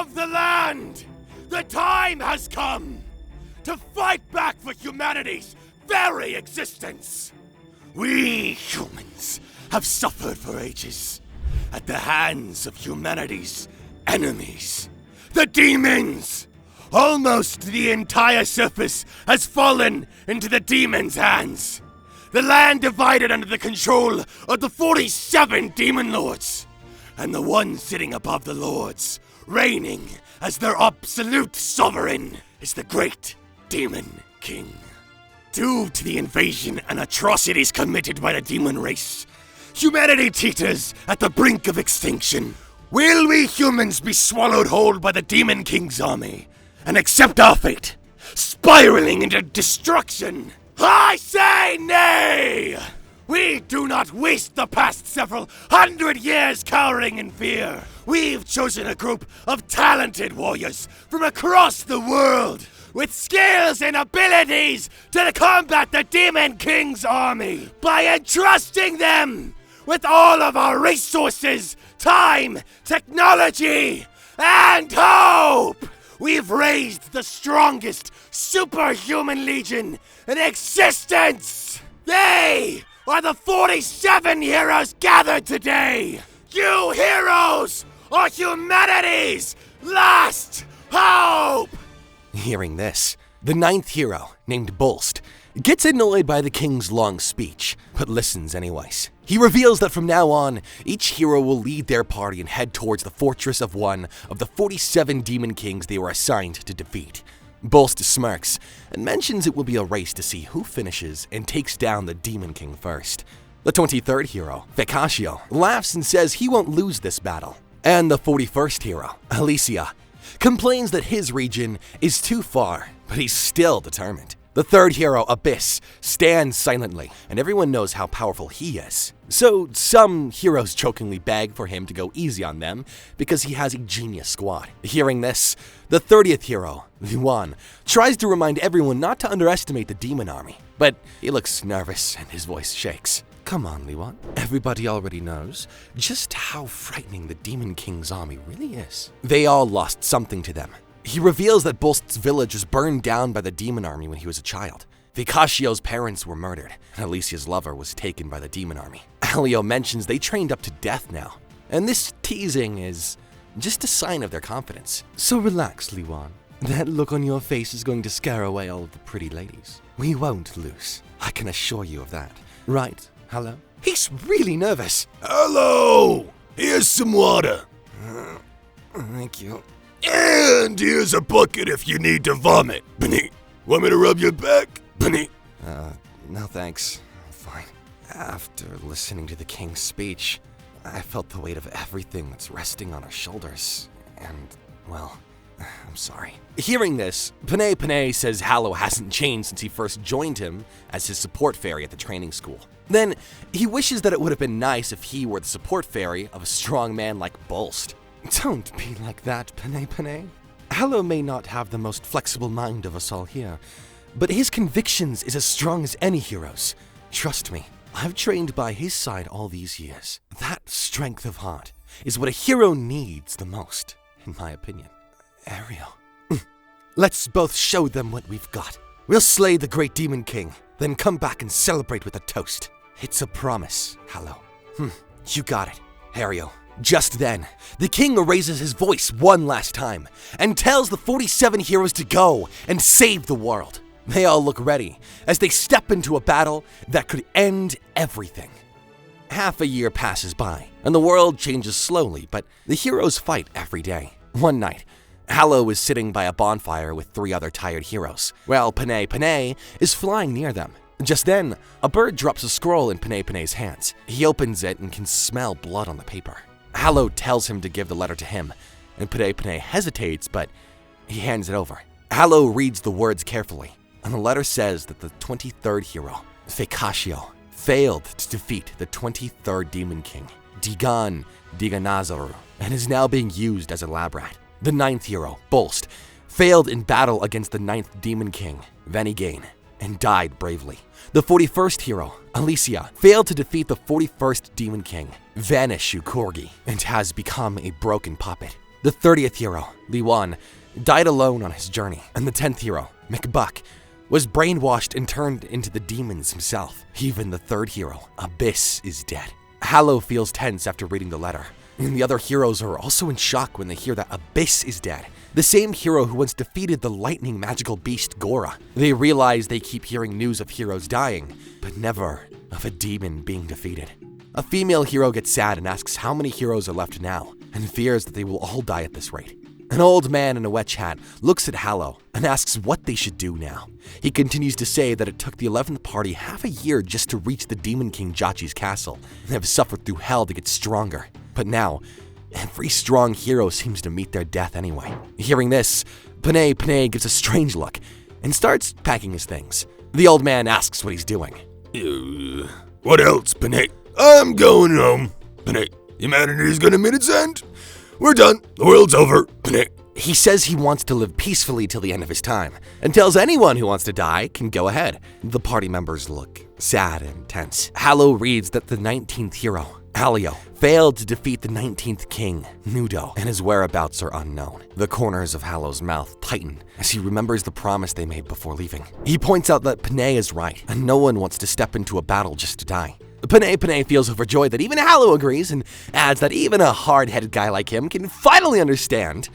of the land! The time has come to fight back for humanity's very existence! We humans have suffered for ages at the hands of humanity's enemies, the demons! Almost the entire surface has fallen into the demons' hands. The land divided under the control of the 47 demon lords, and the one sitting above the lords, reigning as their absolute sovereign, is the great demon king. Due to the invasion and atrocities committed by the demon race, humanity teeters at the brink of extinction. Will we humans be swallowed whole by the demon king's army and accept our fate, spiraling into destruction? I say nay! We do not waste the past several hundred years cowering in fear. We've chosen a group of talented warriors from across the world with skills and abilities to combat the Demon King's army by entrusting them with all of our resources, time, technology, and hope. We've raised the strongest superhuman legion in existence. They are the 47 heroes gathered today. You heroes are humanity's last hope. Hearing this, the 9th hero, named Bolst, gets annoyed by the king's long speech, but listens anyways. He reveals that from now on, each hero will lead their party and head towards the fortress of one of the 47 demon kings they were assigned to defeat. Bolst smirks and mentions it will be a race to see who finishes and takes down the demon king first. The 23rd hero, Vecatio, laughs and says he won't lose this battle. And the 41st hero, Alicia, complains that his region is too far, but he's still determined. The 3rd hero, Abyss, stands silently, and everyone knows how powerful he is. So some heroes jokingly beg for him to go easy on them because he has a genius squad. Hearing this, the 30th hero, Luan, tries to remind everyone not to underestimate the demon army, but he looks nervous and his voice shakes. Come on, Luan. Everybody already knows just how frightening the Demon King's army really is. They all lost something to them. He reveals that Bolst's village was burned down by the demon army when he was a child. Vecatio's parents were murdered, and Alicia's lover was taken by the demon army. Ario mentions they trained up to death now, and this teasing is just a sign of their confidence. So relax, Luan. That look on your face is going to scare away all of the pretty ladies. We won't lose. I can assure you of that. Right, Hallow? He's really nervous. Hallow! Here's some water. Thank you. And here's a bucket if you need to vomit. Benny, want me to rub your back? Benny? No thanks. I'm fine. After listening to the king's speech, I felt the weight of everything that's resting on our shoulders. And, well, I'm sorry. Hearing this, Panay says Hallow hasn't changed since he first joined him as his support fairy at the training school. Then, he wishes that it would have been nice if he were the support fairy of a strong man like Bolst. Don't be like that, Panay. Hallow may not have the most flexible mind of us all here, but his convictions is as strong as any hero's. Trust me, I've trained by his side all these years. That strength of heart is what a hero needs the most, in my opinion. Ario. Let's both show them what we've got. We'll slay the great demon king, then come back and celebrate with a toast. It's a promise, Hallow. You got it, Ario. Just then, the king raises his voice one last time and tells the 47 heroes to go and save the world. They all look ready as they step into a battle that could end everything. Half a year passes by, and the world changes slowly, but the heroes fight every day. One night, Hallow is sitting by a bonfire with 3 other tired heroes, while Panay is flying near them. Just then, a bird drops a scroll in Panay's hands. He opens it and can smell blood on the paper. Hallow tells him to give the letter to him, and Panay hesitates, but he hands it over. Hallow reads the words carefully, and the letter says that the 23rd hero, Vecatio, failed to defeat the 23rd Demon King, Diganazaru, and is now being used as a lab rat. The 9th hero, Bolst, failed in battle against the 9th Demon King, Vanigane, and died bravely. The 41st hero, Alicia, failed to defeat the 41st Demon King, Vanishu Korgi, and has become a broken puppet. The 30th hero, Li Wan, died alone on his journey, and the 10th hero, McBuck, was brainwashed and turned into the demons himself. Even the 3rd hero, Abyss, is dead. Hallow feels tense after reading the letter, and the other heroes are also in shock when they hear that Abyss is dead, the same hero who once defeated the lightning magical beast Gora. They realize they keep hearing news of heroes dying, but never of a demon being defeated. A female hero gets sad and asks how many heroes are left now, and fears that they will all die at this rate. An old man in a wedge hat looks at Hallow and asks what they should do now. He continues to say that it took the 11th party half a year just to reach the Demon King Jachi's castle, and have suffered through hell to get stronger. But now, every strong hero seems to meet their death anyway. Hearing this, Panay gives a strange look and starts packing his things. The old man asks what he's doing. What else, Panay? I'm going home. Panay, humanity's gonna meet its end. We're done. The world's over. Panay. He says he wants to live peacefully till the end of his time, and tells anyone who wants to die can go ahead. The party members look sad and tense. Hallow reads that the 19th hero, Ario, failed to defeat the 19th king, Nudo, and his whereabouts are unknown. The corners of Hallow's mouth tighten as he remembers the promise they made before leaving. He points out that Panay is right, and no one wants to step into a battle just to die. Panay feels overjoyed that even Hallow agrees, and adds that even a hard-headed guy like him can finally understand.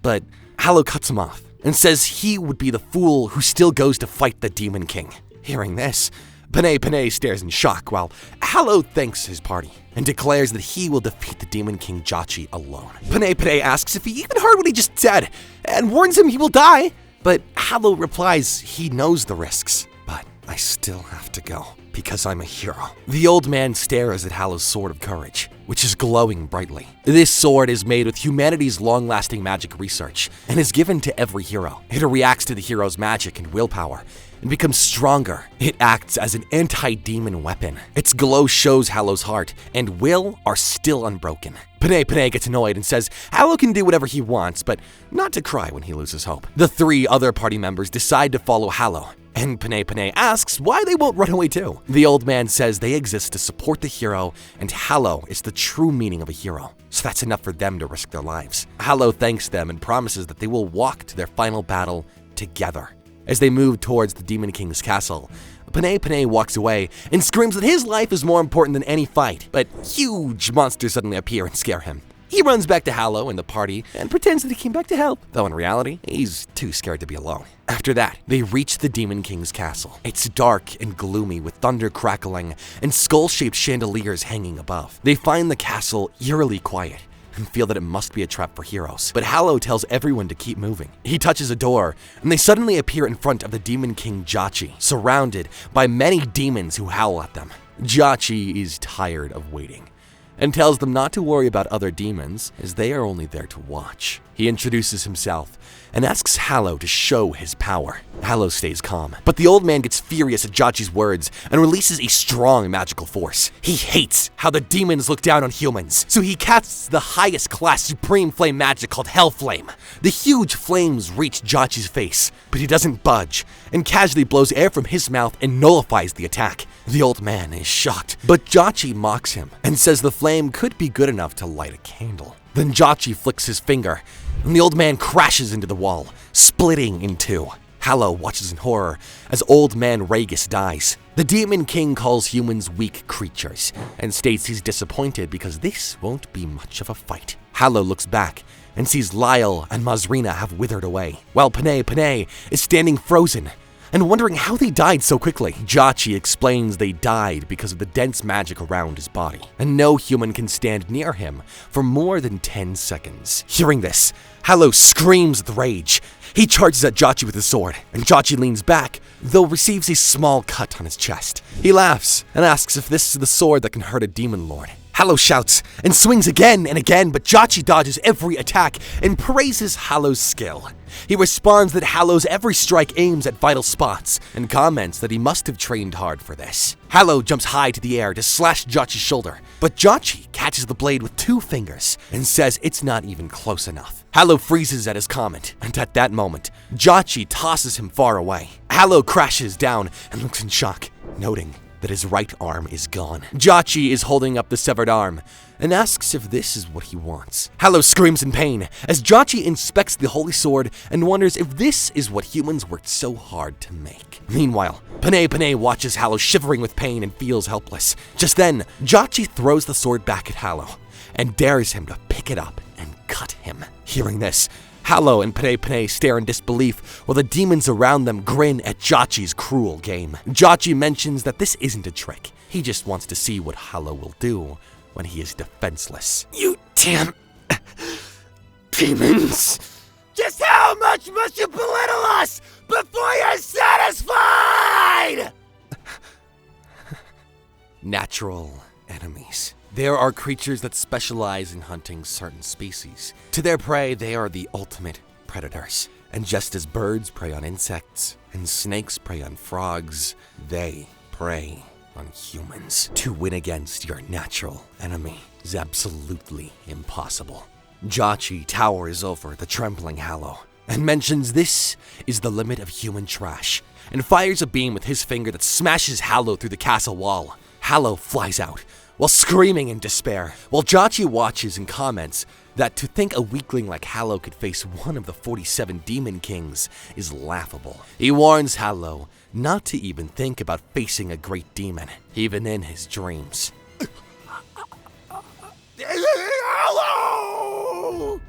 But Hallow cuts him off and says he would be the fool who still goes to fight the Demon King. Hearing this, Panay stares in shock while Hallow thanks his party and declares that he will defeat the Demon King Jachi alone. Panay asks if he even heard what he just said and warns him he will die, but Hallow replies he knows the risks. But I still have to go because I'm a hero. The old man stares at Hallow's sword of courage, which is glowing brightly. This sword is made with humanity's long-lasting magic research and is given to every hero. It reacts to the hero's magic and willpower and becomes stronger. It acts as an anti-demon weapon. Its glow shows Hallow's heart and will are still unbroken. Panay gets annoyed and says Hallow can do whatever he wants, but not to cry when he loses hope. The 3 other party members decide to follow Hallow, and Panay asks why they won't run away too. The old man says they exist to support the hero, and Hallow is the true meaning of a hero, so that's enough for them to risk their lives. Hallow thanks them and promises that they will walk to their final battle together. As they move towards the Demon King's castle, Panay walks away and screams that his life is more important than any fight, but huge monsters suddenly appear and scare him. He runs back to Hallow and the party and pretends that he came back to help, though in reality, he's too scared to be alone. After that, they reach the Demon King's castle. It's dark and gloomy with thunder crackling and skull-shaped chandeliers hanging above. They find the castle eerily quiet and feel that it must be a trap for heroes. But Hallow tells everyone to keep moving. He touches a door, and they suddenly appear in front of the Demon King Jachi, surrounded by many demons who howl at them. Jachi is tired of waiting and tells them not to worry about other demons, as they are only there to watch. He introduces himself and asks Hallow to show his power. Hallow stays calm, but the old man gets furious at Jachi's words and releases a strong magical force. He hates how the demons look down on humans, so he casts the highest class supreme flame magic called Hell Flame. The huge flames reach Jachi's face, but he doesn't budge and casually blows air from his mouth and nullifies the attack. The old man is shocked, but Jachi mocks him and says the flame could be good enough to light a candle. Then Jachi flicks his finger, and the old man crashes into the wall, splitting in two. Hallow watches in horror as old man Ragus dies. The Demon King calls humans weak creatures, and states he's disappointed because this won't be much of a fight. Hallow looks back and sees Lyle and Mazrina have withered away, while Panay is standing frozen and wondering how they died so quickly. Jachi explains they died because of the dense magic around his body, and no human can stand near him for more than 10 seconds. Hearing this, Hallow screams with rage. He charges at Jachi with his sword, and Jachi leans back, though receives a small cut on his chest. He laughs and asks if this is the sword that can hurt a demon lord. Hallow shouts and swings again and again, but Jachi dodges every attack and praises Hallow's skill. He responds that Hallow's every strike aims at vital spots and comments that he must have trained hard for this. Hallow jumps high to the air to slash Jachi's shoulder, but Jachi catches the blade with 2 fingers and says it's not even close enough. Hallow freezes at his comment, and at that moment, Jachi tosses him far away. Hallow crashes down and looks in shock, noting that his right arm is gone. Jachi is holding up the severed arm, and asks if this is what he wants. Hallow screams in pain as Jachi inspects the holy sword and wonders if this is what humans worked so hard to make. Meanwhile, Panay watches Hallow shivering with pain and feels helpless. Just then, Jachi throws the sword back at Hallow and dares him to pick it up and cut him. Hearing this, Hallow and Panay stare in disbelief while the demons around them grin at Jachi's cruel game. Jachi mentions that this isn't a trick. He just wants to see what Hallow will do when he is defenseless. You damn demons! Just how much must you belittle us before you're satisfied? Natural enemies. There are creatures that specialize in hunting certain species. To their prey, they are the ultimate predators. And just as birds prey on insects and snakes prey on frogs, they prey on humans. To win against your natural enemy is absolutely impossible. Jachi towers over the trembling Hallow and mentions this is the limit of human trash and fires a beam with his finger that smashes Hallow through the castle wall. Hallow flies out while screaming in despair, while Jachi watches and comments that to think a weakling like Hallow could face one of the 47 demon kings is laughable. He warns Hallow not to even think about facing a great demon, even in his dreams. Hallow!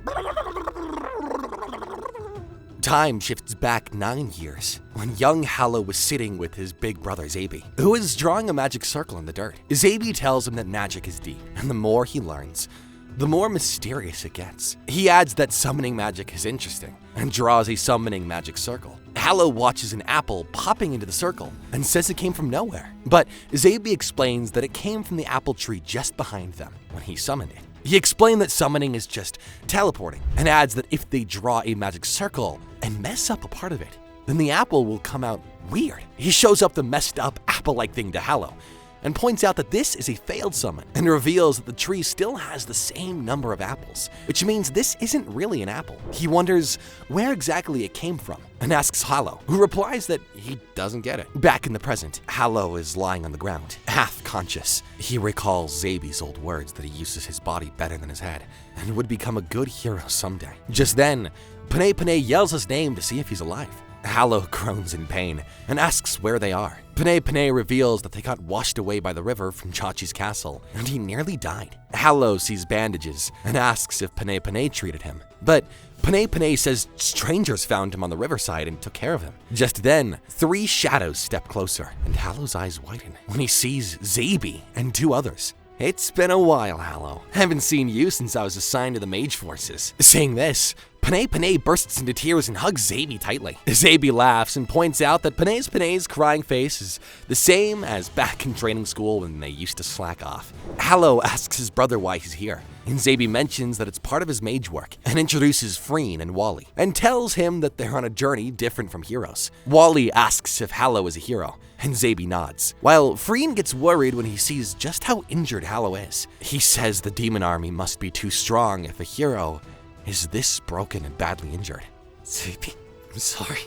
Time shifts back 9 years, when young Hallow was sitting with his big brother Zabi, who is drawing a magic circle in the dirt. Zabi tells him that magic is deep, and the more he learns, the more mysterious it gets. He adds that summoning magic is interesting, and draws a summoning magic circle. Hallow watches an apple popping into the circle, and says it came from nowhere. But Zabi explains that it came from the apple tree just behind them when he summoned it. He explained that summoning is just teleporting, and adds that if they draw a magic circle and mess up a part of it, then the apple will come out weird. He shows up the messed up apple-like thing to Hallow, and points out that this is a failed summon, and reveals that the tree still has the same number of apples, which means this isn't really an apple. He wonders where exactly it came from, and asks Hallow, who replies that he doesn't get it. Back in the present, Hallow is lying on the ground, half conscious. He recalls Zabi's old words that he uses his body better than his head, and would become a good hero someday. Just then, Panay yells his name to see if he's alive. Hallow groans in pain and asks where they are. Panay reveals that they got washed away by the river from Jachi's castle, and he nearly died. Hallow sees bandages and asks if Panay treated him, but Panay says strangers found him on the riverside and took care of him. Just then, 3 shadows step closer, and Hallow's eyes widen when he sees Zabi and 2 others. It's been a while, Hallow. Haven't seen you since I was assigned to the mage forces. Saying this, Panay bursts into tears and hugs Zabi tightly. Zabi laughs and points out that Panay's crying face is the same as back in training school when they used to slack off. Hallow asks his brother why he's here, and Zabi mentions that it's part of his mage work, and introduces Freen and Wally, and tells him that they're on a journey different from heroes. Wally asks if Hallow is a hero, and Zabi nods, while Freen gets worried when he sees just how injured Hallow is. He says the demon army must be too strong if a hero is this broken and badly injured. Zabi, I'm sorry.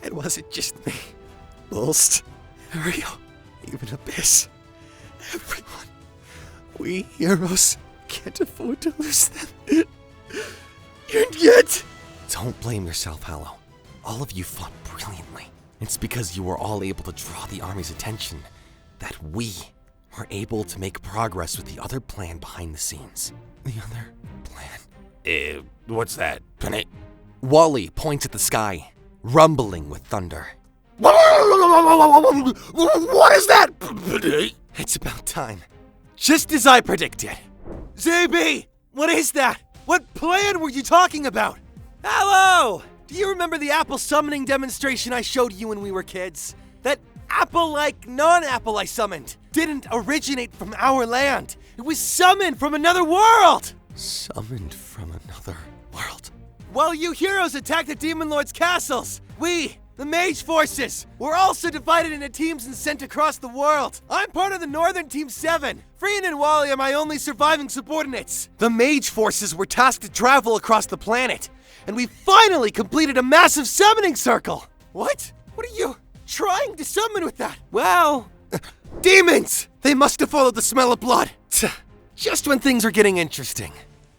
It wasn't just me. Most, Ario, even Abyss. Everyone. We heroes can't afford to lose them. And yet... Don't blame yourself, Hallow. All of you fought brilliantly. It's because you were all able to draw the army's attention that we were able to make progress with the other plan behind the scenes. The other plan? What's that? Wally points at the sky, rumbling with thunder. What is that? It's about time. Just as I predicted. Zabi! What is that? What plan were you talking about? Hallow! Do you remember the apple summoning demonstration I showed you when we were kids? That apple-like non-apple I summoned didn't originate from our land. It was summoned from another world! Summoned from another world? While you heroes attacked the Demon Lord's castles, we, the mage forces, were also divided into teams and sent across the world. I'm part of the Northern Team 7. Freen and Wally are my only surviving subordinates. The mage forces were tasked to travel across the planet, and we finally completed a massive summoning circle. What? What are you trying to summon with that? Well, demons! They must have followed the smell of blood. just when things are getting interesting.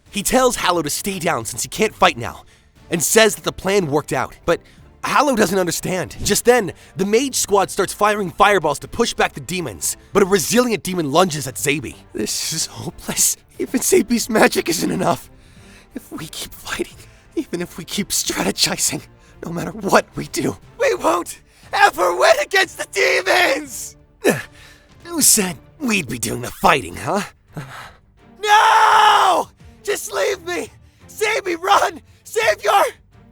He tells Hallow to stay down since he can't fight now, and says that the plan worked out, but Hallow doesn't understand. Just then, the mage squad starts firing fireballs to push back the demons, but a resilient demon lunges at Zabi. This is hopeless. Even Zabi's magic isn't enough. If we keep fighting, even if we keep strategizing, no matter what we do, we won't ever win against the demons! Who said we'd be doing the fighting, huh? No! Just leave me! Zabi, run! Savior!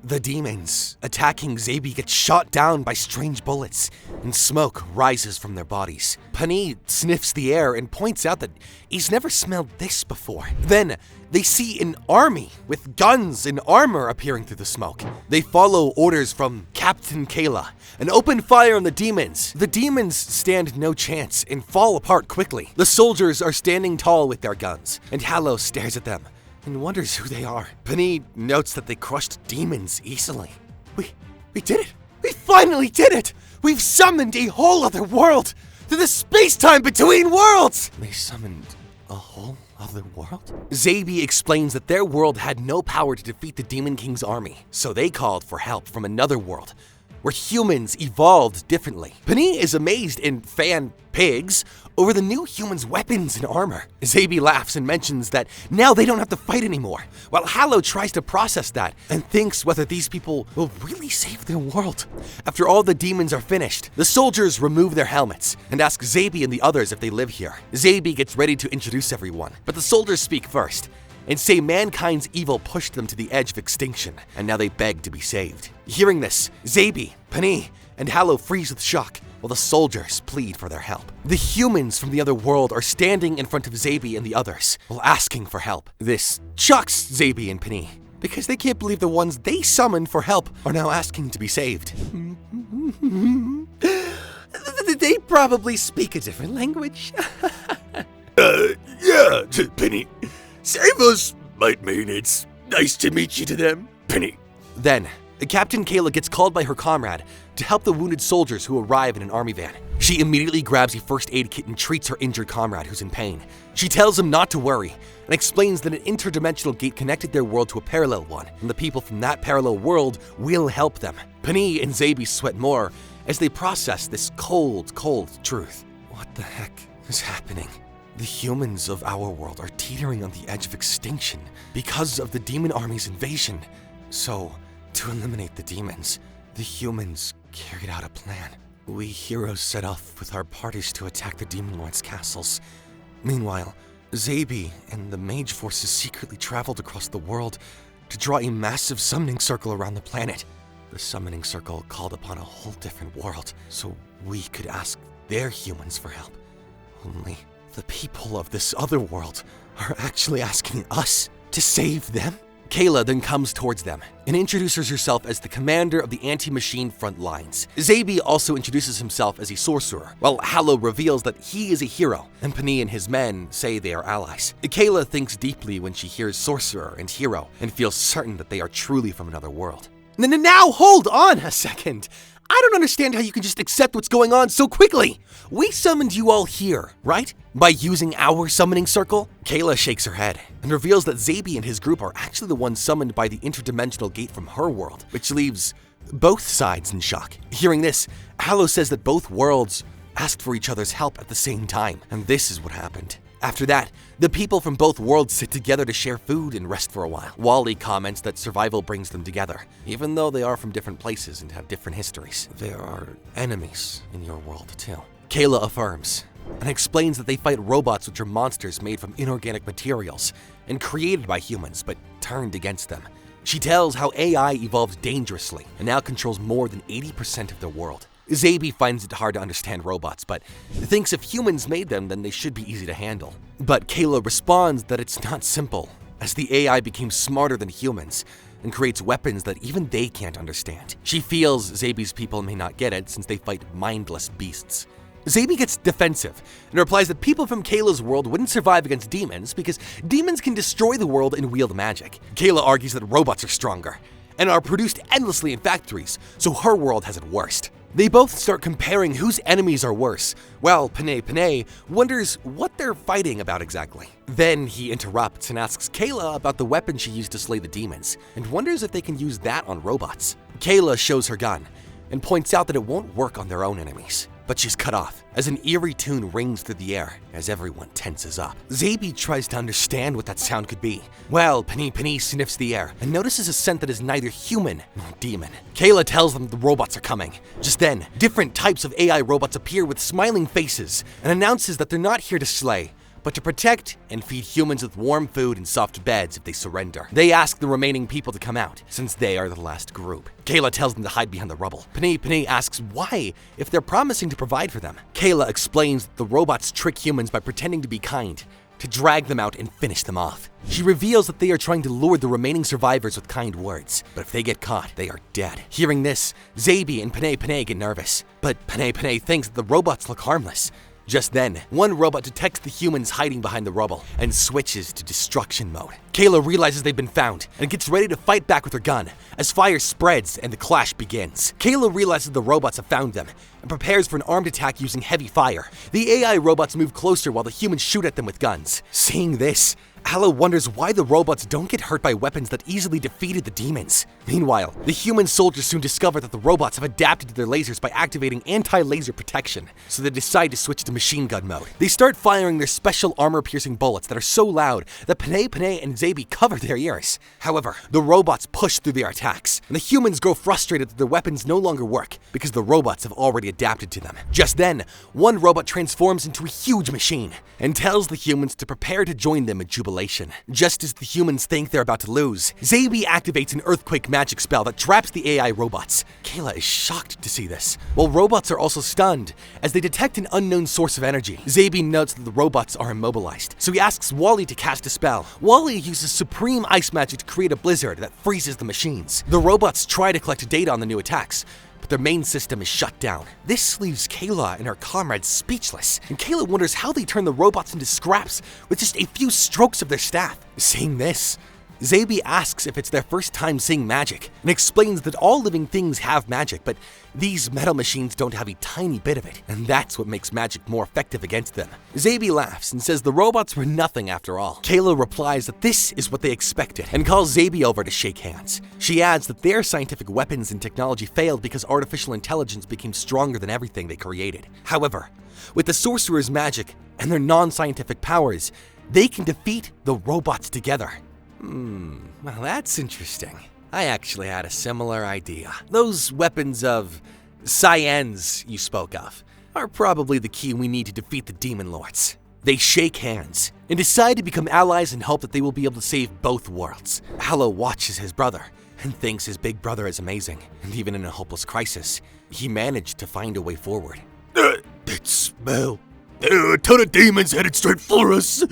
The demons attacking Zabi get shot down by strange bullets, and smoke rises from their bodies. Pani sniffs the air and points out that he's never smelled this before. Then, they see an army with guns and armor appearing through the smoke. They follow orders from Captain Kayla and open fire on the demons. The demons stand no chance and fall apart quickly. The soldiers are standing tall with their guns, and Hallow stares at them and wonders who they are. Pani notes that they crushed demons easily. We did it! We finally did it! We've summoned a whole other world to the space-time between worlds! They summoned a whole other world? Zabi explains that their world had no power to defeat the Demon King's army, so they called for help from another world, where humans evolved differently. Pani is amazed and fan pigs over the new humans' weapons and armor. Zabi laughs and mentions that now they don't have to fight anymore, while Hallow tries to process that and thinks whether these people will really save their world. After all the demons are finished, the soldiers remove their helmets and ask Zabi and the others if they live here. Zabi gets ready to introduce everyone, but the soldiers speak first and say mankind's evil pushed them to the edge of extinction, and now they beg to be saved. Hearing this, Zabi, Pani, and Hallow freeze with shock, while the soldiers plead for their help. The humans from the other world are standing in front of Zabi and the others, while asking for help. This shocks Zabi and Pani, because they can't believe the ones they summoned for help are now asking to be saved. They probably speak a different language. Yeah, Penny. Save us might mean it's nice to meet you to them, Penny. Then, Captain Kayla gets called by her comrade to help the wounded soldiers who arrive in an army van. She immediately grabs a first aid kit and treats her injured comrade who's in pain. She tells him not to worry and explains that an interdimensional gate connected their world to a parallel one, and the people from that parallel world will help them. Pani and Zabi sweat more as they process this cold, cold truth. What the heck is happening? The humans of our world are teetering on the edge of extinction because of the demon army's invasion. So, to eliminate the demons, the humans carried out a plan. We heroes set off with our parties to attack the Demon Lord's castles. Meanwhile, Zabi and the mage forces secretly traveled across the world to draw a massive summoning circle around the planet. The summoning circle called upon a whole different world, so we could ask their humans for help. Only the people of this other world are actually asking us to save them? Kayla then comes towards them and introduces herself as the commander of the anti-machine front lines. Zabi also introduces himself as a sorcerer, while Hallow reveals that he is a hero, and Pani and his men say they are allies. Kayla thinks deeply when she hears sorcerer and hero, and feels certain that they are truly from another world. Now hold on a second! I don't understand how you can just accept what's going on so quickly! We summoned you all here, right? By using our summoning circle? Kayla shakes her head and reveals that Zabi and his group are actually the ones summoned by the interdimensional gate from her world, which leaves both sides in shock. Hearing this, Hallow says that both worlds asked for each other's help at the same time, and this is what happened. After that, the people from both worlds sit together to share food and rest for a while. Wally comments that survival brings them together, even though they are from different places and have different histories. There are enemies in your world too. Kayla affirms and explains that they fight robots which are monsters made from inorganic materials and created by humans but turned against them. She tells how AI evolved dangerously and now controls more than 80% of the world. Zabi finds it hard to understand robots, but thinks if humans made them, then they should be easy to handle. But Kayla responds that it's not simple, as the AI became smarter than humans and creates weapons that even they can't understand. She feels Zabi's people may not get it since they fight mindless beasts. Zabi gets defensive and replies that people from Kayla's world wouldn't survive against demons because demons can destroy the world and wield magic. Kayla argues that robots are stronger and are produced endlessly in factories, so her world has it worst. They both start comparing whose enemies are worse, while Panay wonders what they're fighting about exactly. Then he interrupts and asks Kayla about the weapon she used to slay the demons, and wonders if they can use that on robots. Kayla shows her gun, and points out that it won't work on their own enemies. But she's cut off, as an eerie tune rings through the air as everyone tenses up. Zaby tries to understand what that sound could be. Well, Panay sniffs the air and notices a scent that is neither human nor demon. Kayla tells them the robots are coming. Just then, different types of AI robots appear with smiling faces and announces that they're not here to slay, but to protect and feed humans with warm food and soft beds if they surrender. They ask the remaining people to come out, since they are the last group. Kayla tells them to hide behind the rubble. Panay asks why, if they're promising to provide for them. Kayla explains that the robots trick humans by pretending to be kind, to drag them out and finish them off. She reveals that they are trying to lure the remaining survivors with kind words, but if they get caught, they are dead. Hearing this, Zaby and Panay get nervous, but Panay thinks that the robots look harmless. Just then, one robot detects the humans hiding behind the rubble and switches to destruction mode. Kayla realizes they've been found and gets ready to fight back with her gun as fire spreads and the clash begins. Kayla realizes the robots have found them and prepares for an armed attack using heavy fire. The AI robots move closer while the humans shoot at them with guns. Seeing this, Hallow wonders why the robots don't get hurt by weapons that easily defeated the demons. Meanwhile, the human soldiers soon discover that the robots have adapted to their lasers by activating anti-laser protection, so they decide to switch to machine gun mode. They start firing their special armor-piercing bullets that are so loud that Panay and Zaby cover their ears. However, the robots push through their attacks, and the humans grow frustrated that their weapons no longer work because the robots have already adapted to them. Just then, one robot transforms into a huge machine and tells the humans to prepare to join them in jubilation. Just as the humans think they're about to lose, Zaby activates an earthquake magic spell that traps the AI robots. Kayla is shocked to see this, while robots are also stunned as they detect an unknown source of energy. Zaby notes that the robots are immobilized, so he asks Wally to cast a spell. Wally uses supreme ice magic to create a blizzard that freezes the machines. The robots try to collect data on the new attacks, but their main system is shut down. This leaves Kayla and her comrades speechless, and Kayla wonders how they turn the robots into scraps with just a few strokes of their staff. Seeing this, Zaby asks if it's their first time seeing magic, and explains that all living things have magic, but these metal machines don't have a tiny bit of it, and that's what makes magic more effective against them. Zaby laughs and says the robots were nothing after all. Kayla replies that this is what they expected, and calls Zaby over to shake hands. She adds that their scientific weapons and technology failed because artificial intelligence became stronger than everything they created. However, with the sorcerer's magic and their non-scientific powers, they can defeat the robots together. Well, that's interesting. I actually had a similar idea. Those weapons of science you spoke of are probably the key we need to defeat the demon lords. They shake hands and decide to become allies and hope that they will be able to save both worlds. Hallow watches his brother and thinks his big brother is amazing, and even in a hopeless crisis, he managed to find a way forward. That smell. There are a ton of demons headed straight for us.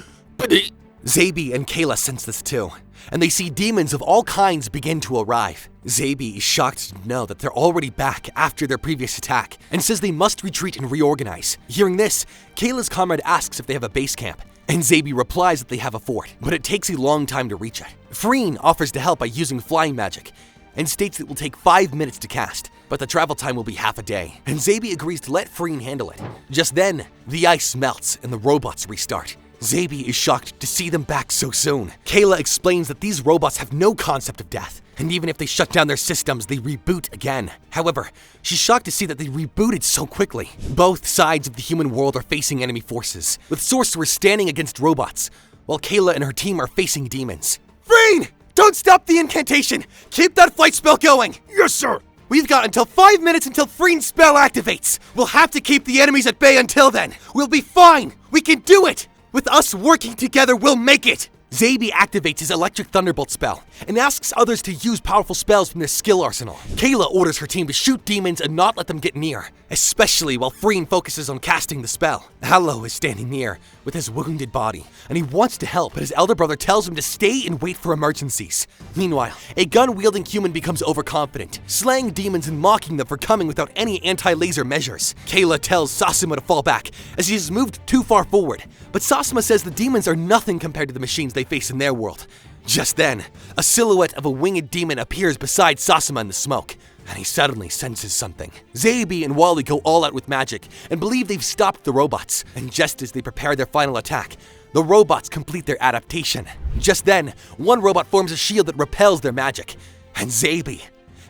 Zaby and Kayla sense this too, and they see demons of all kinds begin to arrive. Zaby is shocked to know that they're already back after their previous attack, and says they must retreat and reorganize. Hearing this, Kayla's comrade asks if they have a base camp, and Zaby replies that they have a fort, but it takes a long time to reach it. Freen offers to help by using flying magic, and states it will take 5 minutes to cast, but the travel time will be half a day, and Zaby agrees to let Freen handle it. Just then, the ice melts and the robots restart. Zaby is shocked to see them back so soon. Kayla explains that these robots have no concept of death, and even if they shut down their systems, they reboot again. However, she's shocked to see that they rebooted so quickly. Both sides of the human world are facing enemy forces, with sorcerers standing against robots, while Kayla and her team are facing demons. Freen! Don't stop the incantation! Keep that flight spell going! Yes, sir! We've got until 5 minutes until Freen's spell activates! We'll have to keep the enemies at bay until then! We'll be fine! We can do it! With us working together, we'll make it! Zaby activates his electric thunderbolt spell and asks others to use powerful spells from their skill arsenal. Kayla orders her team to shoot demons and not let them get near, especially while Freen focuses on casting the spell. Hallow is standing near with his wounded body, and he wants to help, but his elder brother tells him to stay and wait for emergencies. Meanwhile, a gun-wielding human becomes overconfident, slaying demons and mocking them for coming without any anti-laser measures. Kayla tells Sasuma to fall back, as he has moved too far forward, but Sasuma says the demons are nothing compared to the machines they face in their world. Just then, a silhouette of a winged demon appears beside Sasuma in the smoke. and he suddenly senses something. Zaby and Wally go all out with magic and believe they've stopped the robots, and just as they prepare their final attack, the robots complete their adaptation. Just then, one robot forms a shield that repels their magic, and Zaby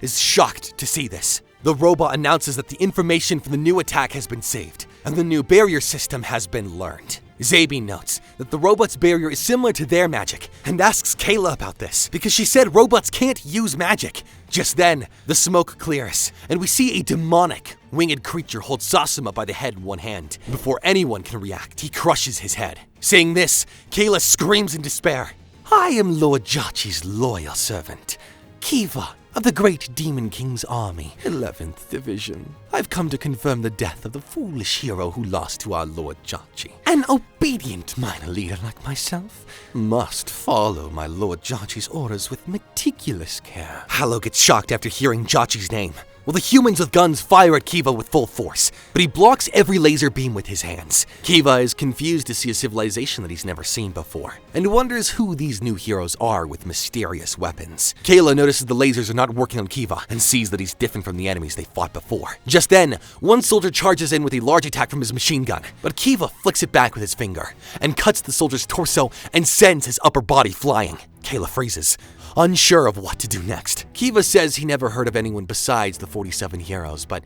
is shocked to see this. The robot announces that the information from the new attack has been saved, and the new barrier system has been learned. Zaby notes that the robot's barrier is similar to their magic, and asks Kayla about this, because she said robots can't use magic. Just then, the smoke clears, and we see a demonic, winged creature hold Sasuma by the head in one hand. Before anyone can react, he crushes his head. Saying this, Kayla screams in despair. I am Lord Jachi's loyal servant, Kiva, of the great Demon King's army, 11th Division. I've come to confirm the death of the foolish hero who lost to our Lord Jachi. An obedient minor leader like myself must follow my Lord Jachi's orders with meticulous care. Hallow gets shocked after hearing Jachi's name. Well, the humans with guns fire at Kiva with full force, but he blocks every laser beam with his hands. Kiva is confused to see a civilization that he's never seen before, and wonders who these new heroes are with mysterious weapons. Kayla notices the lasers are not working on Kiva, and sees that he's different from the enemies they fought before. Just then, one soldier charges in with a large attack from his machine gun, but Kiva flicks it back with his finger, and cuts the soldier's torso and sends his upper body flying. Kayla freezes, unsure of what to do next. Kiva says he never heard of anyone besides the 47 heroes, but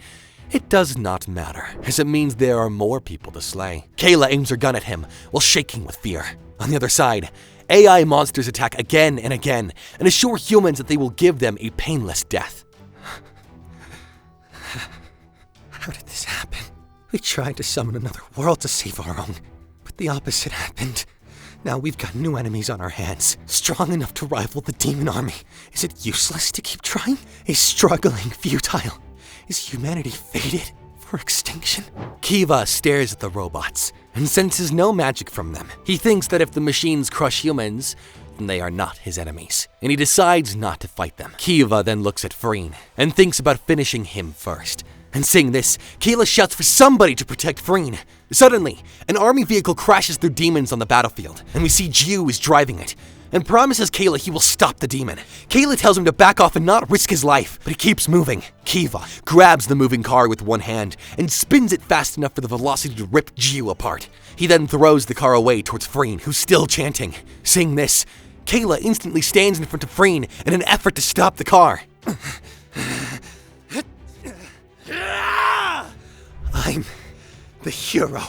it does not matter, as it means there are more people to slay. Kayla aims her gun at him while shaking with fear. On the other side, AI monsters attack again and again and assure humans that they will give them a painless death. How did this happen? We tried to summon another world to save our own, but the opposite happened. Now we've got new enemies on our hands, strong enough to rival the demon army. Is it useless to keep trying? Is struggling futile? Is humanity fated for extinction? Kiva stares at the robots and senses no magic from them. He thinks that if the machines crush humans, then they are not his enemies, and he decides not to fight them. Kiva then looks at Freen and thinks about finishing him first. And saying this, Kayla shouts for somebody to protect Freen. Suddenly, an army vehicle crashes through demons on the battlefield, and we see Jiu is driving it, and promises Kayla he will stop the demon. Kayla tells him to back off and not risk his life, but he keeps moving. Kiva grabs the moving car with one hand and spins it fast enough for the velocity to rip Jiu apart. He then throws the car away towards Freen, who's still chanting. Saying this, Kayla instantly stands in front of Freen in an effort to stop the car. I'm the hero.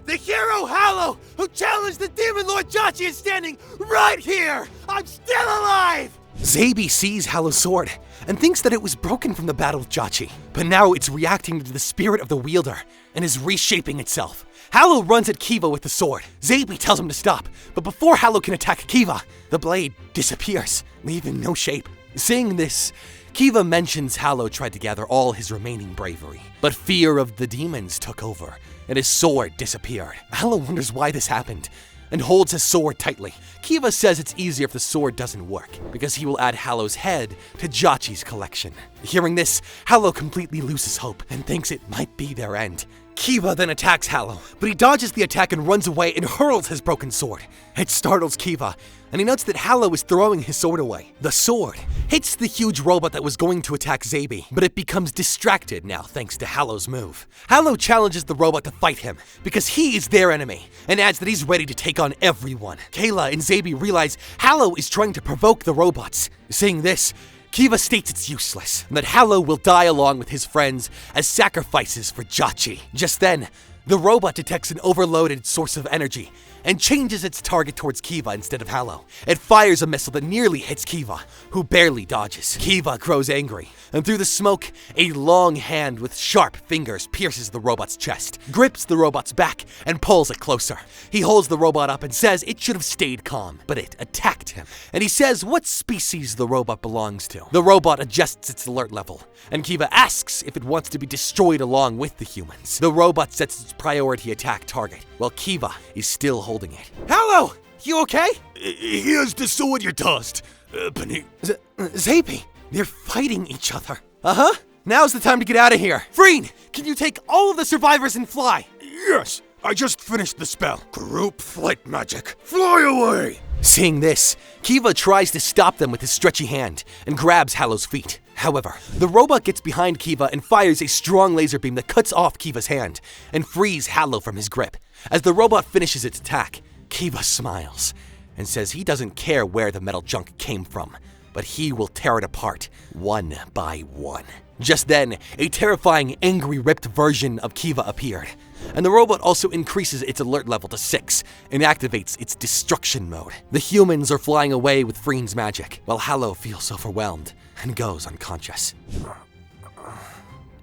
The hero Hallow, who challenged the Demon Lord Jachi, is standing right here! I'm still alive! Zaby sees Hallow's sword and thinks that it was broken from the battle with Jachi, but now it's reacting to the spirit of the wielder and is reshaping itself. Hallow runs at Kiva with the sword. Zaby tells him to stop, but before Hallow can attack Kiva, the blade disappears, leaving no shape. Seeing this, Kiva mentions Hallow tried to gather all his remaining bravery, but fear of the demons took over, and his sword disappeared. Hallow wonders why this happened, and holds his sword tightly. Kiva says it's easier if the sword doesn't work, because he will add Hallow's head to Jachi's collection. Hearing this, Hallow completely loses hope, and thinks it might be their end. Kiva then attacks Hallow, but he dodges the attack and runs away and hurls his broken sword. It startles Kiva, and he notes that Hallow is throwing his sword away. The sword hits the huge robot that was going to attack Zaby, but it becomes distracted now thanks to Hallow's move. Hallow challenges the robot to fight him, because he is their enemy, and adds that he's ready to take on everyone. Kayla and Zaby realize Hallow is trying to provoke the robots. Saying this, Kiva states it's useless, and that Hallow will die along with his friends as sacrifices for Jachi. Just then, the robot detects an overloaded source of energy and changes its target towards Kiva instead of Hallow. It fires a missile that nearly hits Kiva, who barely dodges. Kiva grows angry, and through the smoke, a long hand with sharp fingers pierces the robot's chest, grips the robot's back, and pulls it closer. He holds the robot up and says it should have stayed calm, but it attacked him. And he says what species the robot belongs to. The robot adjusts its alert level, and Kiva asks if it wants to be destroyed along with the humans. The robot sets its priority attack target, while Kiva is still holding it. Hallow, you okay? Here's the sword you tossed. Zaby, they're fighting each other. Uh-huh. Now's the time to get out of here. Freen, can you take all of the survivors and fly? Yes, I just finished the spell. Group flight magic. Fly away! Seeing this, Kiva tries to stop them with his stretchy hand and grabs Hallow's feet. However, the robot gets behind Kiva and fires a strong laser beam that cuts off Kiva's hand and frees Hallow from his grip. As the robot finishes its attack, Kiva smiles and says he doesn't care where the metal junk came from, but he will tear it apart, one by one. Just then, a terrifying, angry, ripped version of Kiva appeared, and the robot also increases its alert level to 6 and activates its destruction mode. The humans are flying away with Freen's magic, while Hallow feels overwhelmed and goes unconscious.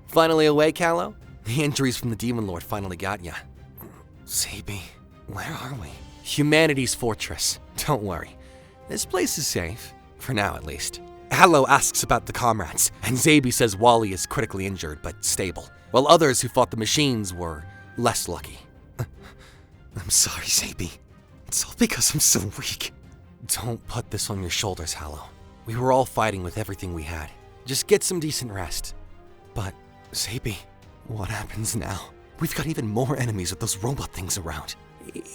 Finally awake, Hallow? The injuries from the Demon Lord finally got ya. Zaby, where are we? Humanity's fortress. Don't worry, this place is safe, for now at least. Hallow asks about the comrades, and Zaby says Wally is critically injured but stable, while others who fought the machines were less lucky. I'm sorry, Zaby. It's all because I'm so weak. Don't put this on your shoulders, Hallow. We were all fighting with everything we had. Just get some decent rest. But, Zaby, what happens now? We've got even more enemies with those robot things around.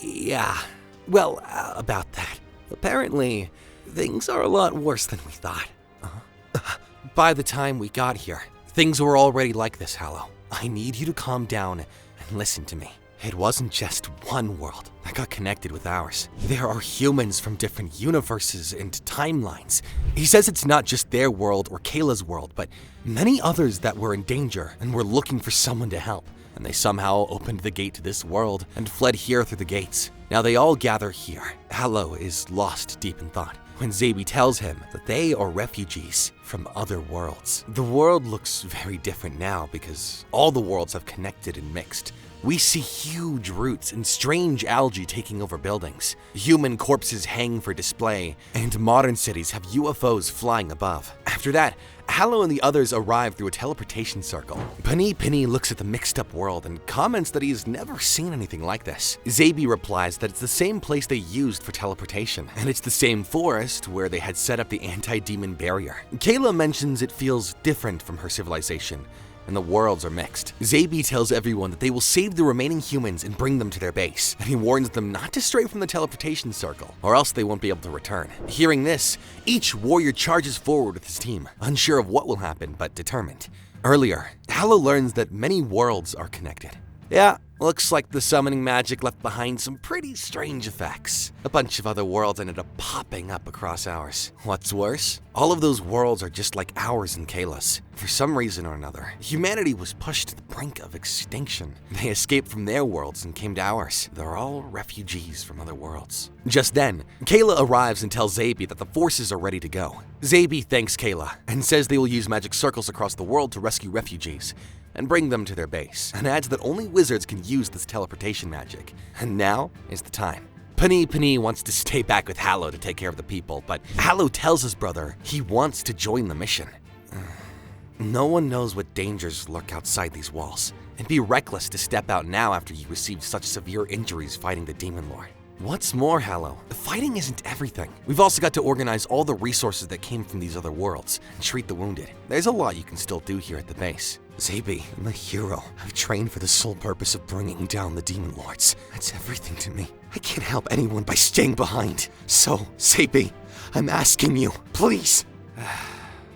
Yeah, well, about that. Apparently, things are a lot worse than we thought. By the time we got here, things were already like this, Hallow. I need you to calm down and listen to me. It wasn't just one world that got connected with ours. There are humans from different universes and timelines. He says it's not just their world or Kayla's world, but many others that were in danger and were looking for someone to help. And they somehow opened the gate to this world and fled here through the gates. Now they all gather here. Hallow is lost deep in thought when Zaby tells him that they are refugees from other worlds. The world looks very different now because all the worlds have connected and mixed. We see huge roots and strange algae taking over buildings. Human corpses hang for display, and modern cities have UFOs flying above. After that, Hallow and the others arrive through a teleportation circle. Penny looks at the mixed-up world and comments that he's never seen anything like this. Zaby replies that it's the same place they used for teleportation, and it's the same forest where they had set up the anti-demon barrier. Kayla mentions it feels different from her civilization, and the worlds are mixed. Zaby tells everyone that they will save the remaining humans and bring them to their base, and he warns them not to stray from the teleportation circle, or else they won't be able to return. Hearing this, each warrior charges forward with his team, unsure of what will happen, but determined. Earlier, Hallow learns that many worlds are connected. Yeah, looks like the summoning magic left behind some pretty strange effects. A bunch of other worlds ended up popping up across ours. What's worse, all of those worlds are just like ours and Kayla's. For some reason or another, humanity was pushed to the brink of extinction. They escaped from their worlds and came to ours. They're all refugees from other worlds. Just then, Kayla arrives and tells Zaby that the forces are ready to go. Zaby thanks Kayla and says they will use magic circles across the world to rescue refugees and bring them to their base, and adds that only wizards can use this teleportation magic. And now is the time. Penny wants to stay back with Hallow to take care of the people, but Hallow tells his brother he wants to join the mission. No one knows what dangers lurk outside these walls. It'd be reckless to step out now after you received such severe injuries fighting the Demon Lord. What's more, Hallow, fighting isn't everything. We've also got to organize all the resources that came from these other worlds and treat the wounded. There's a lot you can still do here at the base. Zaby, I'm a hero. I've trained for the sole purpose of bringing down the Demon Lords. That's everything to me. I can't help anyone by staying behind. So, Zaby, I'm asking you, please.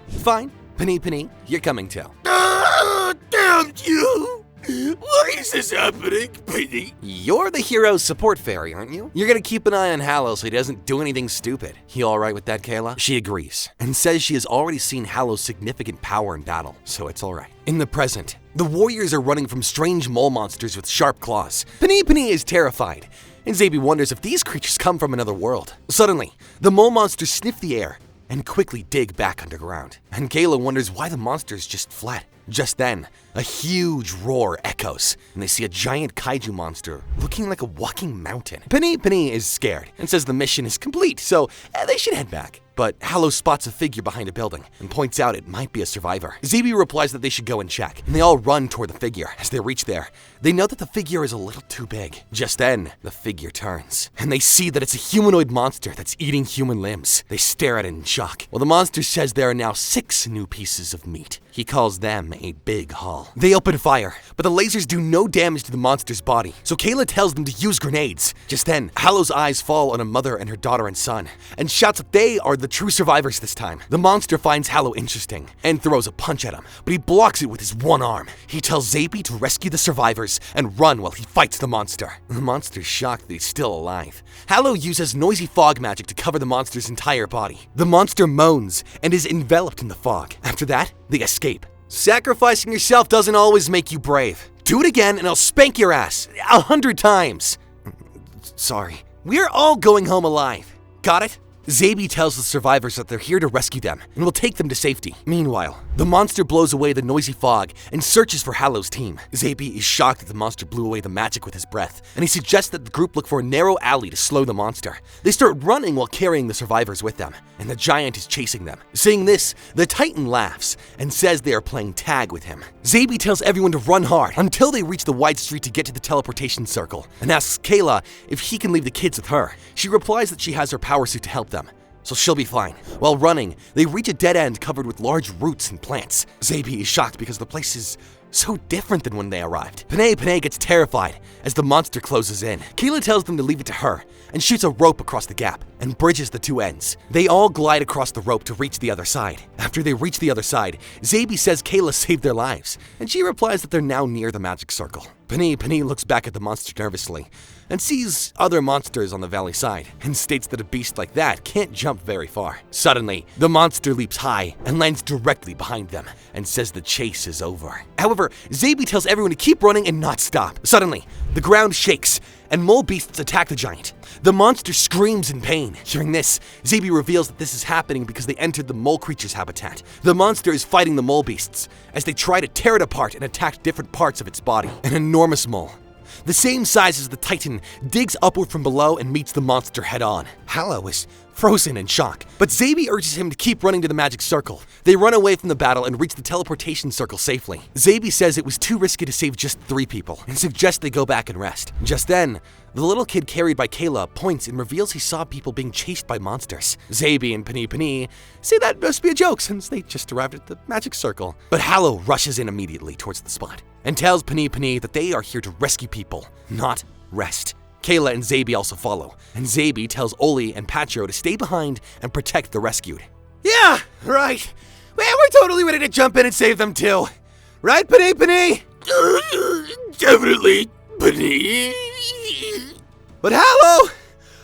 Fine. Penny, you're coming too. Damn you! Why is this happening, Penny? You're the hero's support fairy, aren't you? You're gonna keep an eye on Hallow so he doesn't do anything stupid. You alright with that, Kayla? She agrees, and says she has already seen Hallow's significant power in battle, so it's alright. In the present, the warriors are running from strange mole monsters with sharp claws. Penny is terrified, and Zaby wonders if these creatures come from another world. Suddenly, the mole monsters sniff the air and quickly dig back underground, and Kayla wonders why the monsters just fled. Just then, a huge roar echoes, and they see a giant kaiju monster looking like a walking mountain. Penny is scared and says the mission is complete, so they should head back. But Hallow spots a figure behind a building and points out it might be a survivor. Zaby replies that they should go and check, and they all run toward the figure. As they reach there, they note that the figure is a little too big. Just then, the figure turns, and they see that it's a humanoid monster that's eating human limbs. They stare at it in shock. Well, the monster says there are now 6 new pieces of meat. He calls them a big hall. They open fire, but the lasers do no damage to the monster's body, so Kayla tells them to use grenades. Just then, Hallow's eyes fall on a mother and her daughter and son, and shouts that they are the true survivors this time. The monster finds Hallow interesting, and throws a punch at him, but he blocks it with his one arm. He tells Zaby to rescue the survivors and run while he fights the monster. The monster's shocked that he's still alive. Hallow uses noisy fog magic to cover the monster's entire body. The monster moans and is enveloped in the fog. After that, they escape. Sacrificing yourself doesn't always make you brave. Do it again and I'll spank your ass 100 times. Sorry. We're all going home alive. Got it? Zaby tells the survivors that they're here to rescue them and will take them to safety. Meanwhile, the monster blows away the noisy fog and searches for Hallow's team. Zaby is shocked that the monster blew away the magic with his breath, and he suggests that the group look for a narrow alley to slow the monster. They start running while carrying the survivors with them, and the giant is chasing them. Seeing this, the Titan laughs and says they are playing tag with him. Zaby tells everyone to run hard until they reach the wide street to get to the teleportation circle, and asks Kayla if he can leave the kids with her. She replies that she has her power suit to help them, so she'll be fine. While running, they reach a dead end covered with large roots and plants. Zaby is shocked because the place is so different than when they arrived. Panay gets terrified as the monster closes in. Kayla tells them to leave it to her and shoots a rope across the gap and bridges the two ends. They all glide across the rope to reach the other side. After they reach the other side, Zaby says Kayla saved their lives, and she replies that they're now near the magic circle. Panay looks back at the monster nervously and sees other monsters on the valley side and states that a beast like that can't jump very far. Suddenly, the monster leaps high and lands directly behind them and says the chase is over. However, Zaby tells everyone to keep running and not stop. Suddenly, the ground shakes and mole beasts attack the giant. The monster screams in pain. Hearing this, Zaby reveals that this is happening because they entered the mole creature's habitat. The monster is fighting the mole beasts as they try to tear it apart and attack different parts of its body. An enormous mole, the same size as the Titan, digs upward from below and meets the monster head-on. Hallow is frozen in shock, but Zaby urges him to keep running to the magic circle. They run away from the battle and reach the teleportation circle safely. Zaby says it was too risky to save just 3 people and suggests they go back and rest. Just then, the little kid carried by Kayla points and reveals he saw people being chased by monsters. Zaby and Panay say that must be a joke since they just arrived at the magic circle. But Hallow rushes in immediately towards the spot and tells Panay that they are here to rescue people, not rest. Kayla and Zaby also follow, and Zaby tells Oli and Patro to stay behind and protect the rescued. Yeah, right. Man, we're totally ready to jump in and save them too. Right, Panay? Definitely, Panay. But Hallow,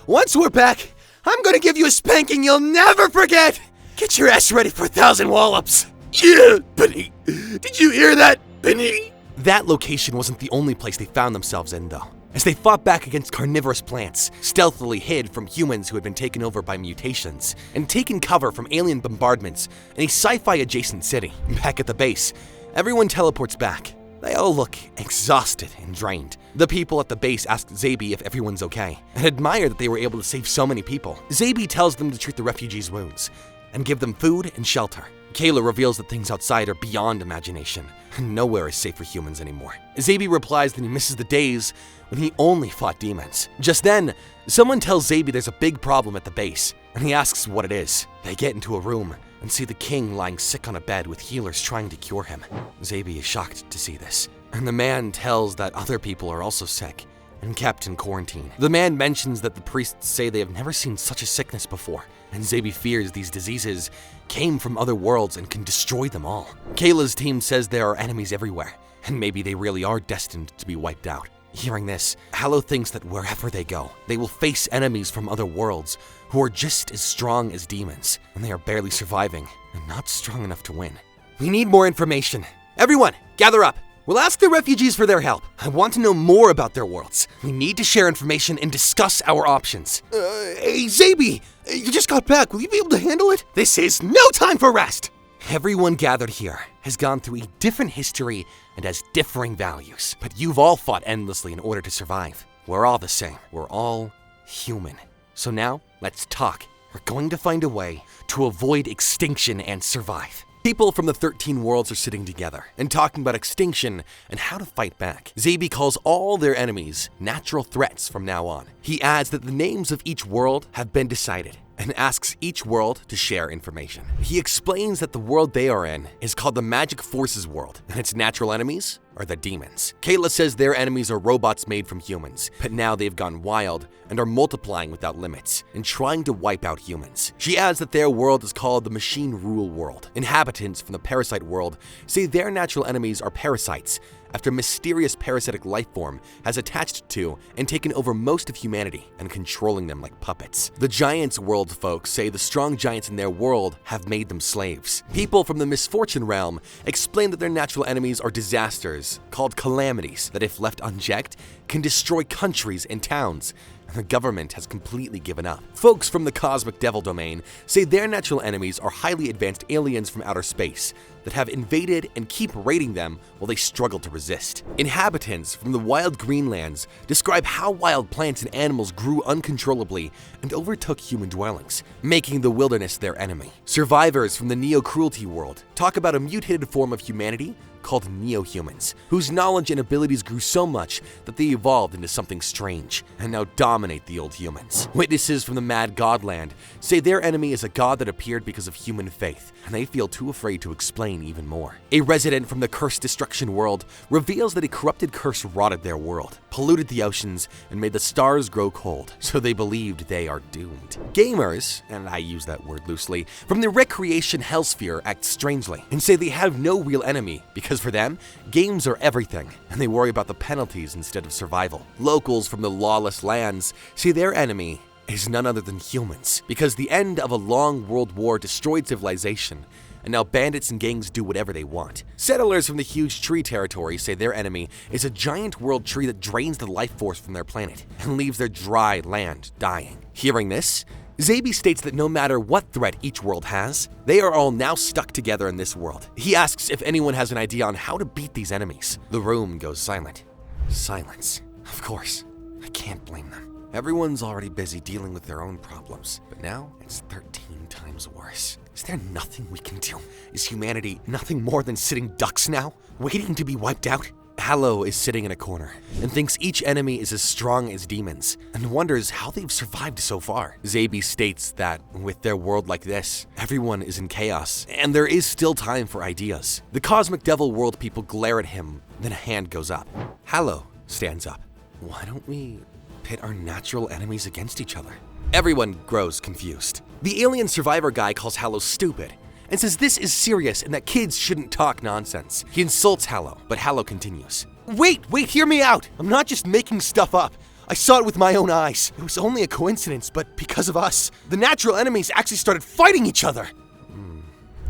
once we're back, I'm gonna give you a spanking you'll never forget. Get your ass ready for 1,000 wallops. Yeah, Panay. Did you hear that, Panay? That location wasn't the only place they found themselves in, though, as they fought back against carnivorous plants, stealthily hid from humans who had been taken over by mutations, and taken cover from alien bombardments in a sci-fi adjacent city. Back at the base, everyone teleports back. They all look exhausted and drained. The people at the base ask Zaby if everyone's okay, and admire that they were able to save so many people. Zaby tells them to treat the refugees' wounds, and give them food and shelter. Kayla reveals that things outside are beyond imagination, and nowhere is safe for humans anymore. Zaby replies that he misses the days when he only fought demons. Just then, someone tells Zaby there's a big problem at the base, and he asks what it is. They get into a room and see the king lying sick on a bed with healers trying to cure him. Zaby is shocked to see this, and the man tells that other people are also sick and kept in quarantine. The man mentions that the priests say they have never seen such a sickness before, and Zaby fears these diseases came from other worlds and can destroy them all. Kayla's team says there are enemies everywhere, and maybe they really are destined to be wiped out. Hearing this, Hallow thinks that wherever they go, they will face enemies from other worlds who are just as strong as demons, and they are barely surviving and not strong enough to win. We need more information. Everyone, gather up. We'll ask the refugees for their help. I want to know more about their worlds. We need to share information and discuss our options. Hey, Zaby, you just got back. Will you be able to handle it? This is no time for rest. Everyone gathered here has gone through a different history and has differing values, but you've all fought endlessly in order to survive. We're all the same. We're all human. So now, let's talk. We're going to find a way to avoid extinction and survive. People from the 13 worlds are sitting together and talking about extinction and how to fight back. Zaby calls all their enemies natural threats from now on. He adds that the names of each world have been decided, and asks each world to share information. He explains that the world they are in is called the Magic Forces world, and its natural enemies are the demons. Kayla says their enemies are robots made from humans, but now they've gone wild and are multiplying without limits and trying to wipe out humans. She adds that their world is called the Machine Rule world. Inhabitants from the Parasite world say their natural enemies are parasites after a mysterious parasitic life form has attached to and taken over most of humanity and controlling them like puppets. The Giants world folks say the strong giants in their world have made them slaves. People from the Misfortune realm explain that their natural enemies are disasters called calamities that, if left unchecked, can destroy countries and towns. The government has completely given up. Folks from the Cosmic Devil domain say their natural enemies are highly advanced aliens from outer space that have invaded and keep raiding them while they struggle to resist. Inhabitants from the Wild Greenlands describe how wild plants and animals grew uncontrollably and overtook human dwellings, making the wilderness their enemy. Survivors from the Neo-Cruelty world talk about a mutated form of humanity called neo-humans, whose knowledge and abilities grew so much that they evolved into something strange and now dominate the old humans. Witnesses from the Mad Godland say their enemy is a god that appeared because of human faith, and they feel too afraid to explain even more. A resident from the Cursed Destruction world reveals that a corrupted curse rotted their world, polluted the oceans, and made the stars grow cold, so they believed they are doomed. Gamers, and I use that word loosely, from the Recreation Hellsphere act strangely and say they have no real enemy because for them, games are everything, and they worry about the penalties instead of survival. Locals from the Lawless Lands say their enemy is none other than humans, because the end of a long world war destroyed civilization, and now bandits and gangs do whatever they want. Settlers from the Huge Tree territory say their enemy is a giant world tree that drains the life force from their planet and leaves their dry land dying. Hearing this, Zabi states that no matter what threat each world has, they are all now stuck together in this world. He asks if anyone has an idea on how to beat these enemies. The room goes silent. Silence. Of course, I can't blame them. Everyone's already busy dealing with their own problems, but now it's 13 times worse. Is there nothing we can do? Is humanity nothing more than sitting ducks now, waiting to be wiped out? Hallow is sitting in a corner and thinks each enemy is as strong as demons and wonders how they've survived so far. Zabi states that with their world like this, everyone is in chaos and there is still time for ideas. The Cosmic Devil world people glare at him, then a hand goes up. Hallow stands up. Why don't we pit our natural enemies against each other? Everyone grows confused. The alien survivor guy calls Hallow stupid and says this is serious and that kids shouldn't talk nonsense. He insults Hallow, but Hallow continues. Wait, hear me out! I'm not just making stuff up. I saw it with my own eyes. It was only a coincidence, but because of us, the natural enemies actually started fighting each other.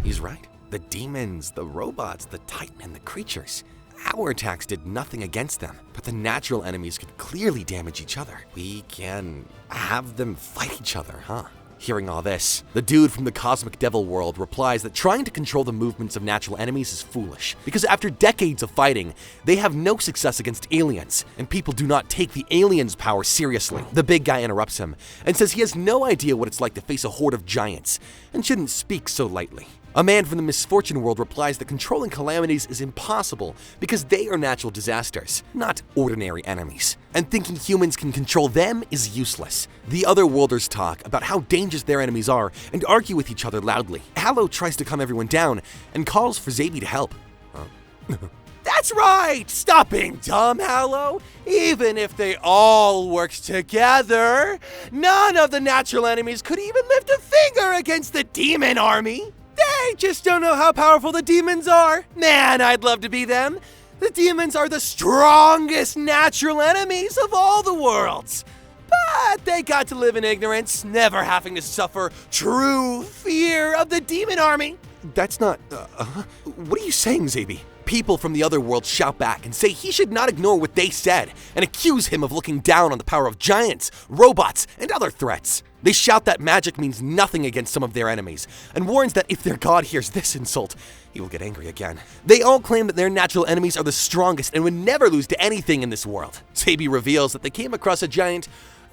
He's right. The demons, the robots, the Titan, and the creatures. Our attacks did nothing against them, but the natural enemies could clearly damage each other. We can have them fight each other, huh? Hearing all this, the dude from the Cosmic Devil world replies that trying to control the movements of natural enemies is foolish, because after decades of fighting, they have no success against aliens, and people do not take the aliens' power seriously. The big guy interrupts him and says he has no idea what it's like to face a horde of giants, and shouldn't speak so lightly. A man from the Misfortune world replies that controlling calamities is impossible because they are natural disasters, not ordinary enemies, and thinking humans can control them is useless. The other worlders talk about how dangerous their enemies are and argue with each other loudly. Hallow tries to calm everyone down and calls for Zabi to help. That's right! Stop being dumb, Hallow! Even if they all worked together, none of the natural enemies could even lift a finger against the demon army! They just don't know how powerful the demons are. Man, I'd love to be them. The demons are the strongest natural enemies of all the worlds. But they got to live in ignorance, never having to suffer true fear of the demon army. That's not... what are you saying, Zabi? People from the other world shout back and say he should not ignore what they said and accuse him of looking down on the power of giants, robots, and other threats. They shout that magic means nothing against some of their enemies and warns that if their god hears this insult, he will get angry again. They all claim that their natural enemies are the strongest and would never lose to anything in this world. Zabi reveals that they came across a giant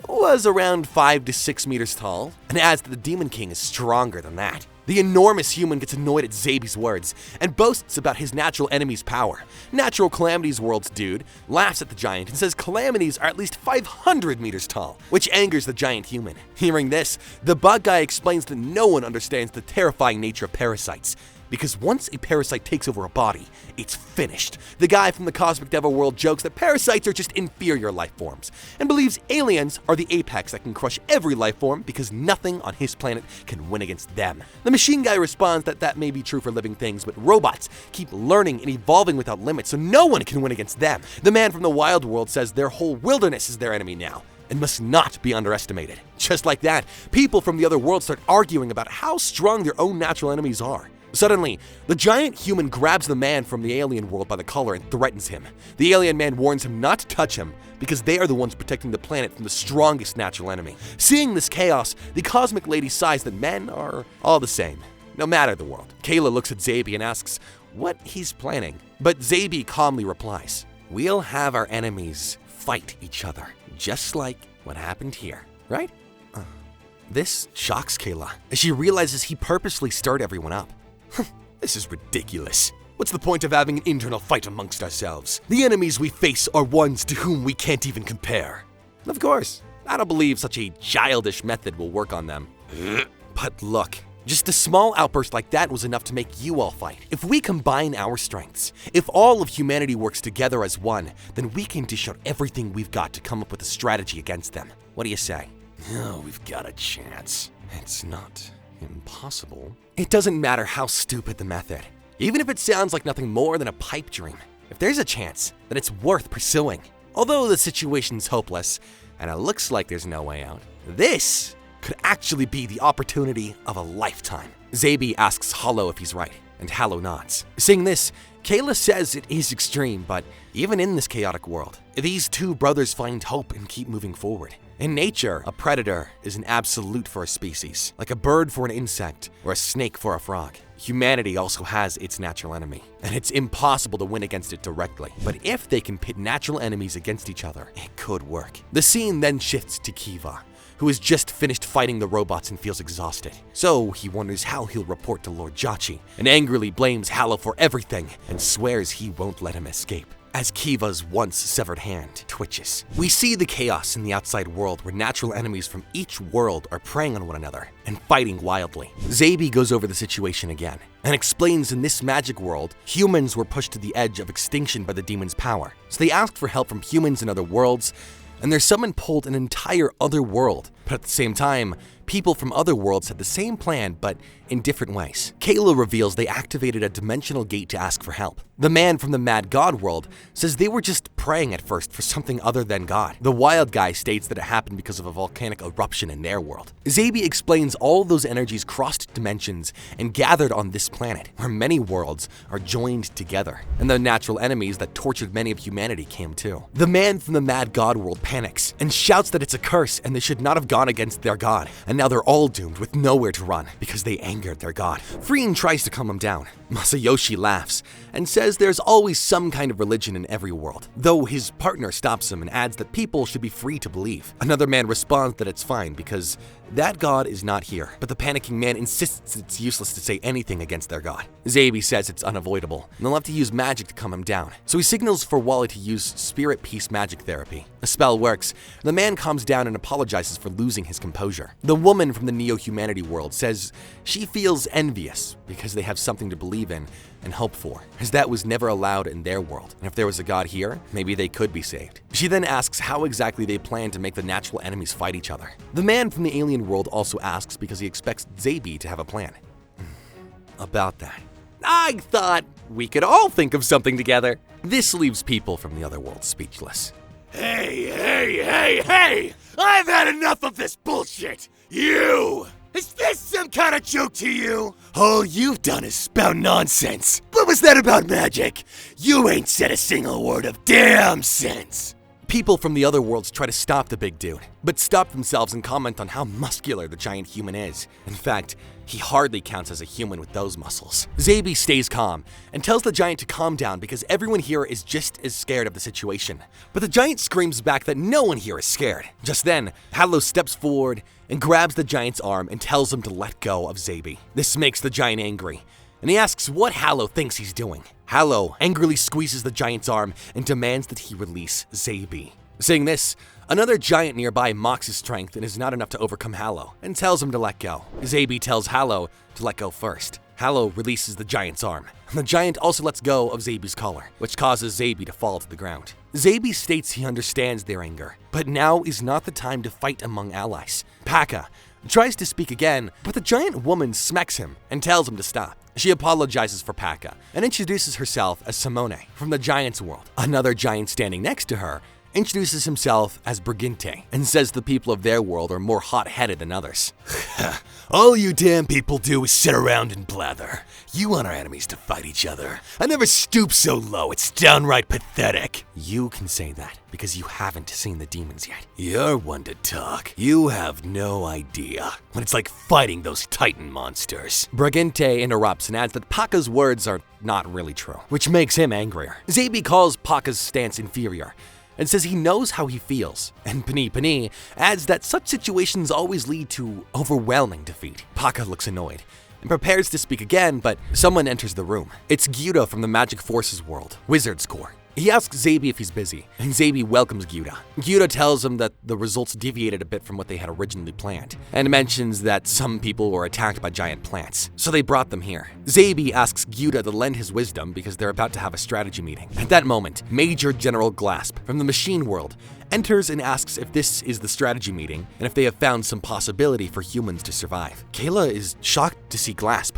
who was around 5 to 6 meters tall and adds that the Demon King is stronger than that. The enormous human gets annoyed at Zabi's words and boasts about his natural enemy's power. Natural Calamity's world's dude laughs at the giant and says calamities are at least 500 meters tall, which angers the giant human. Hearing this, the bug guy explains that no one understands the terrifying nature of parasites, because once a parasite takes over a body, it's finished. The guy from the Cosmic Devil world jokes that parasites are just inferior life forms, and believes aliens are the apex that can crush every life form because nothing on his planet can win against them. The machine guy responds that that may be true for living things, but robots keep learning and evolving without limits, so no one can win against them. The man from the wild world says their whole wilderness is their enemy now, and must not be underestimated. Just like that, people from the other world start arguing about how strong their own natural enemies are. Suddenly, the giant human grabs the man from the alien world by the collar and threatens him. The alien man warns him not to touch him because they are the ones protecting the planet from the strongest natural enemy. Seeing this chaos, the cosmic lady sighs that men are all the same, no matter the world. Kayla looks at Zabi and asks what he's planning, but Zabi calmly replies, "We'll have our enemies fight each other, just like what happened here, right?" This shocks Kayla as she realizes he purposely stirred everyone up. This is ridiculous. What's the point of having an internal fight amongst ourselves? The enemies we face are ones to whom we can't even compare. Of course, I don't believe such a childish method will work on them. But look, just a small outburst like that was enough to make you all fight. If we combine our strengths, if all of humanity works together as one, then we can dish out everything we've got to come up with a strategy against them. What do you say? Oh, we've got a chance. It's not impossible. It doesn't matter how stupid the method, even if it sounds like nothing more than a pipe dream. If there's a chance, then it's worth pursuing. Although the situation's hopeless, and it looks like there's no way out, this could actually be the opportunity of a lifetime. Zabi asks Hallow if he's right, and Hallow nods. Seeing this, Kayla says it is extreme, but even in this chaotic world, these two brothers find hope and keep moving forward. In nature, a predator is an absolute for a species, like a bird for an insect or a snake for a frog. Humanity also has its natural enemy, and it's impossible to win against it directly. But if they can pit natural enemies against each other, it could work. The scene then shifts to Kiva, who has just finished fighting the robots and feels exhausted. So he wonders how he'll report to Lord Jachi, and angrily blames Hallow for everything and swears he won't let him escape. As Kiva's once severed hand twitches, we see the chaos in the outside world where natural enemies from each world are preying on one another and fighting wildly. Zabi goes over the situation again and explains in this magic world, humans were pushed to the edge of extinction by the demon's power. So they asked for help from humans in other worlds, and their summon pulled an entire other world. But at the same time, people from other worlds had the same plan, but in different ways. Kayla reveals they activated a dimensional gate to ask for help. The man from the Mad God world says they were just praying at first for something other than God. The wild guy states that it happened because of a volcanic eruption in their world. Zabi explains all those energies crossed dimensions and gathered on this planet, where many worlds are joined together, and the natural enemies that tortured many of humanity came too. The man from the Mad God world panics and shouts that it's a curse and they should not have gone against their god, and now they're all doomed with nowhere to run because they angered their god. Freen tries to calm him down. Masayoshi laughs and says there's always some kind of religion in every world, though his partner stops him and adds that people should be free to believe. Another man responds that it's fine because that god is not here, but the panicking man insists it's useless to say anything against their god. Zabi says it's unavoidable, and they'll have to use magic to calm him down. So he signals for Wally to use Spirit Peace magic therapy. The spell works, and the man calms down and apologizes for losing his composure. The woman from the Neo-Humanity world says she feels envious because they have something to believe in and hope for, as that was never allowed in their world. And if there was a god here, maybe they could be saved. She then asks how exactly they plan to make the natural enemies fight each other. The man from the alien world also asks because he expects Zabi to have a plan. About that, I thought we could all think of something together. This leaves people from the other world speechless. Hey! I've had enough of this bullshit! You! Is this some kind of joke to you? All you've done is spout nonsense. What was that about magic? You ain't said a single word of damn sense. People from the other worlds try to stop the big dude, but stop themselves and comment on how muscular the giant human is. In fact, he hardly counts as a human with those muscles. Zaby stays calm and tells the giant to calm down because everyone here is just as scared of the situation. But the giant screams back that no one here is scared. Just then, Hallow steps forward and grabs the giant's arm and tells him to let go of Zaby. This makes the giant angry, and he asks what Hallow thinks he's doing. Hallow angrily squeezes the giant's arm and demands that he release Zaby. Saying this, another giant nearby mocks his strength and is not enough to overcome Hallow and tells him to let go. Zaby tells Hallow to let go first. Hallow releases the giant's arm. The giant also lets go of Zaby's collar, which causes Zaby to fall to the ground. Zaby states he understands their anger, but now is not the time to fight among allies. Paka tries to speak again, but the giant woman smacks him and tells him to stop. She apologizes for Paka and introduces herself as Simone from the giant's world. Another giant standing next to her introduces himself as Briginte and says the people of their world are more hot-headed than others. All you damn people do is sit around and blather. You want our enemies to fight each other. I never stoop so low, it's downright pathetic. You can say that because you haven't seen the demons yet. You're one to talk. You have no idea what it's like fighting those Titan monsters. Briginte interrupts and adds that Paka's words are not really true, which makes him angrier. Zaby calls Paka's stance inferior and says he knows how he feels, and Pani adds that such situations always lead to overwhelming defeat. Paka looks annoyed and prepares to speak again, but someone enters the room. It's Gyuda from the Magic Forces world, Wizards Corps. He asks Zaby if he's busy, and Zaby welcomes Gyuda. Gyuda tells him that the results deviated a bit from what they had originally planned, and mentions that some people were attacked by giant plants, so they brought them here. Zaby asks Gyuda to lend his wisdom because they're about to have a strategy meeting. At that moment, Major General Glasp from the machine world enters and asks if this is the strategy meeting and if they have found some possibility for humans to survive. Kayla is shocked to see Glasp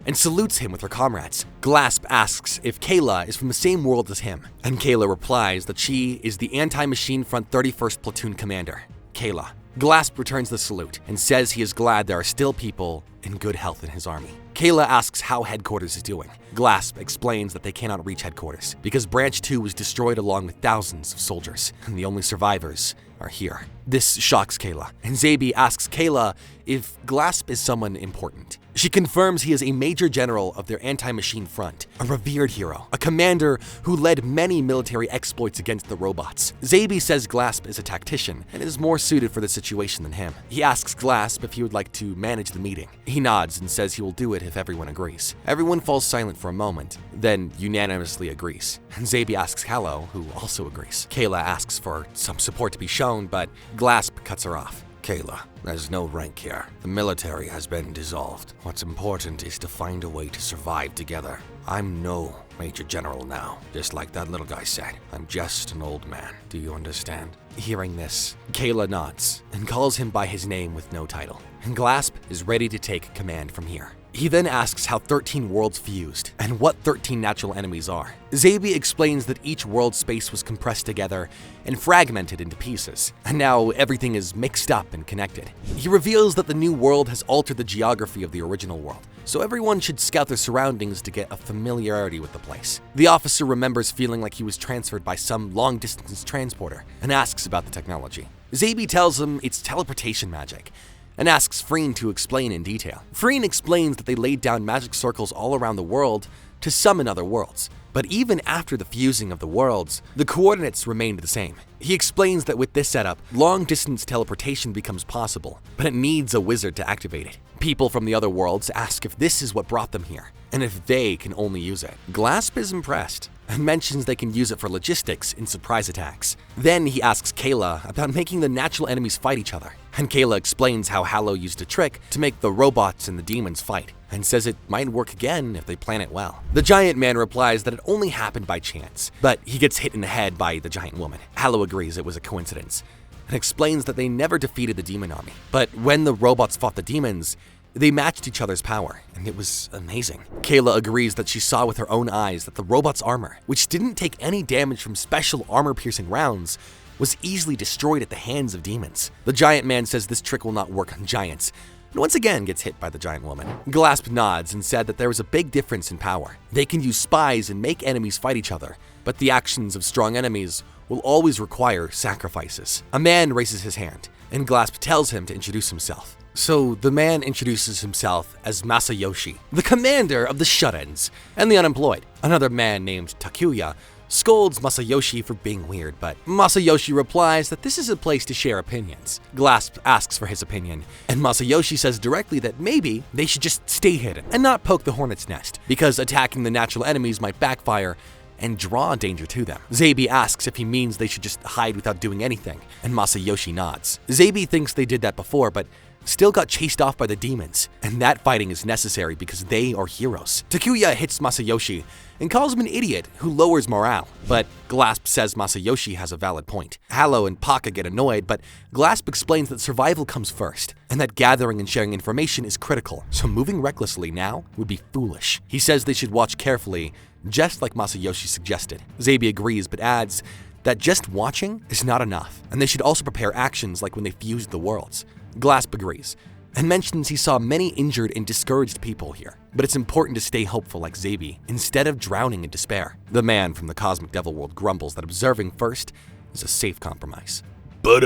and salutes him with her comrades. Glasp asks if Kayla is from the same world as him, and Kayla replies that she is the Anti-Machine Front 31st Platoon Commander, Kayla. Glasp returns the salute and says he is glad there are still people in good health in his army. Kayla asks how headquarters is doing. Glasp explains that they cannot reach headquarters because Branch 2 was destroyed along with thousands of soldiers, and the only survivors are here. This shocks Kayla, and Zaby asks Kayla if Glasp is someone important. She confirms he is a major general of their anti-machine front, a revered hero, a commander who led many military exploits against the robots. Zaby says Glasp is a tactician and is more suited for the situation than him. He asks Glasp if he would like to manage the meeting. He nods and says he will do it if everyone agrees. Everyone falls silent for a moment, then unanimously agrees. And Zaby asks Hallow, who also agrees. Kayla asks for some support to be shown, but Glasp cuts her off. Kayla, there's no rank here. The military has been dissolved. What's important is to find a way to survive together. I'm no Major General now, just like that little guy said. I'm just an old man. Do you understand? Hearing this, Kayla nods and calls him by his name with no title. And Glasp is ready to take command from here. He then asks how 13 worlds fused and what 13 natural enemies are. Zaby explains that each world's space was compressed together and fragmented into pieces, and now everything is mixed up and connected. He reveals that the new world has altered the geography of the original world, so everyone should scout their surroundings to get a familiarity with the place. The officer remembers feeling like he was transferred by some long-distance transporter and asks about the technology. Zaby tells him it's teleportation magic, and asks Freen to explain in detail. Freen explains that they laid down magic circles all around the world to summon other worlds, but even after the fusing of the worlds, the coordinates remained the same. He explains that with this setup, long-distance teleportation becomes possible, but it needs a wizard to activate it. People from the other worlds ask if this is what brought them here, and if they can only use it. Glasp is impressed and mentions they can use it for logistics in surprise attacks. Then he asks Kayla about making the natural enemies fight each other, and Kayla explains how Hallow used a trick to make the robots and the demons fight, and says it might work again if they plan it well. The giant man replies that it only happened by chance, but he gets hit in the head by the giant woman. Hallow agrees it was a coincidence, and explains that they never defeated the demon army, but when the robots fought the demons, they matched each other's power, and it was amazing. Kayla agrees that she saw with her own eyes that the robot's armor, which didn't take any damage from special armor-piercing rounds, was easily destroyed at the hands of demons. The giant man says this trick will not work on giants, and once again gets hit by the giant woman. Glasp nods and said that there was a big difference in power. They can use spies and make enemies fight each other, but the actions of strong enemies will always require sacrifices. A man raises his hand, and Glasp tells him to introduce himself. So the man introduces himself as Masayoshi, the commander of the shut-ins and the unemployed. Another man named Takuya scolds Masayoshi for being weird, but Masayoshi replies that this is a place to share opinions. Glasp asks for his opinion, and Masayoshi says directly that maybe they should just stay hidden and not poke the hornet's nest, because attacking the natural enemies might backfire and draw danger to them. Zabi asks if he means they should just hide without doing anything, and Masayoshi nods. Zabi thinks they did that before, but still got chased off by the demons, and that fighting is necessary because they are heroes. Takuya hits Masayoshi and calls him an idiot who lowers morale, but Glasp says Masayoshi has a valid point. Hallow and Paka get annoyed, but Glasp explains that survival comes first, and that gathering and sharing information is critical, so moving recklessly now would be foolish. He says they should watch carefully, just like Masayoshi suggested. Zabi agrees, but adds that just watching is not enough, and they should also prepare actions like when they fused the worlds. Glasp agrees, and mentions he saw many injured and discouraged people here, but it's important to stay hopeful like Zabi, instead of drowning in despair. The man from the Cosmic Devil World grumbles that observing first is a safe compromise. But,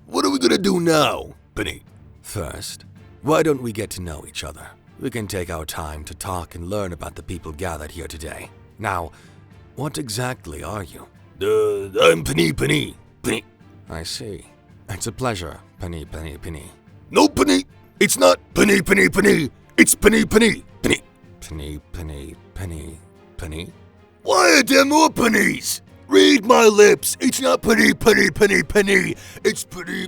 what are we gonna do now, Penny? First, why don't we get to know each other? We can take our time to talk and learn about the people gathered here today. Now, what exactly are you? I'm Penny. I see. It's a pleasure, Penny. No, Penny! It's not Penny! It's Penny! Penny? Why are there more pennies? Read my lips! It's not Penny! It's Penny!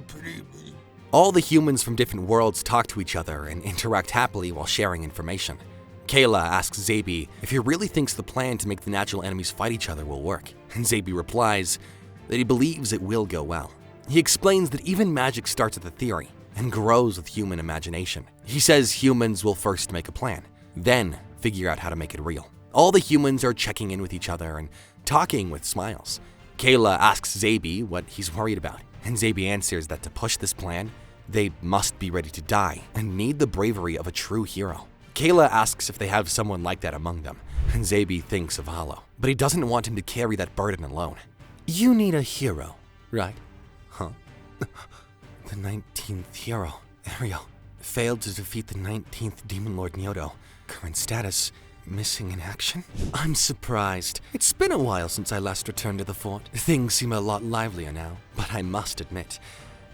All the humans from different worlds talk to each other and interact happily while sharing information. Kayla asks Zabi if he really thinks the plan to make the natural enemies fight each other will work, and Zabi replies that he believes it will go well. He explains that even magic starts at the theory and grows with human imagination. He says humans will first make a plan, then figure out how to make it real. All the humans are checking in with each other and talking with smiles. Kayla asks Zabi what he's worried about, and Zabi answers that to push this plan, they must be ready to die and need the bravery of a true hero. Kayla asks if they have someone like that among them, and Zabi thinks of Hallow, but he doesn't want him to carry that burden alone. You need a hero, right? Huh? The 19th hero, Ario, failed to defeat the 19th Demon Lord Nyoto. Current status, missing in action? I'm surprised. It's been a while since I last returned to the fort. Things seem a lot livelier now, but I must admit,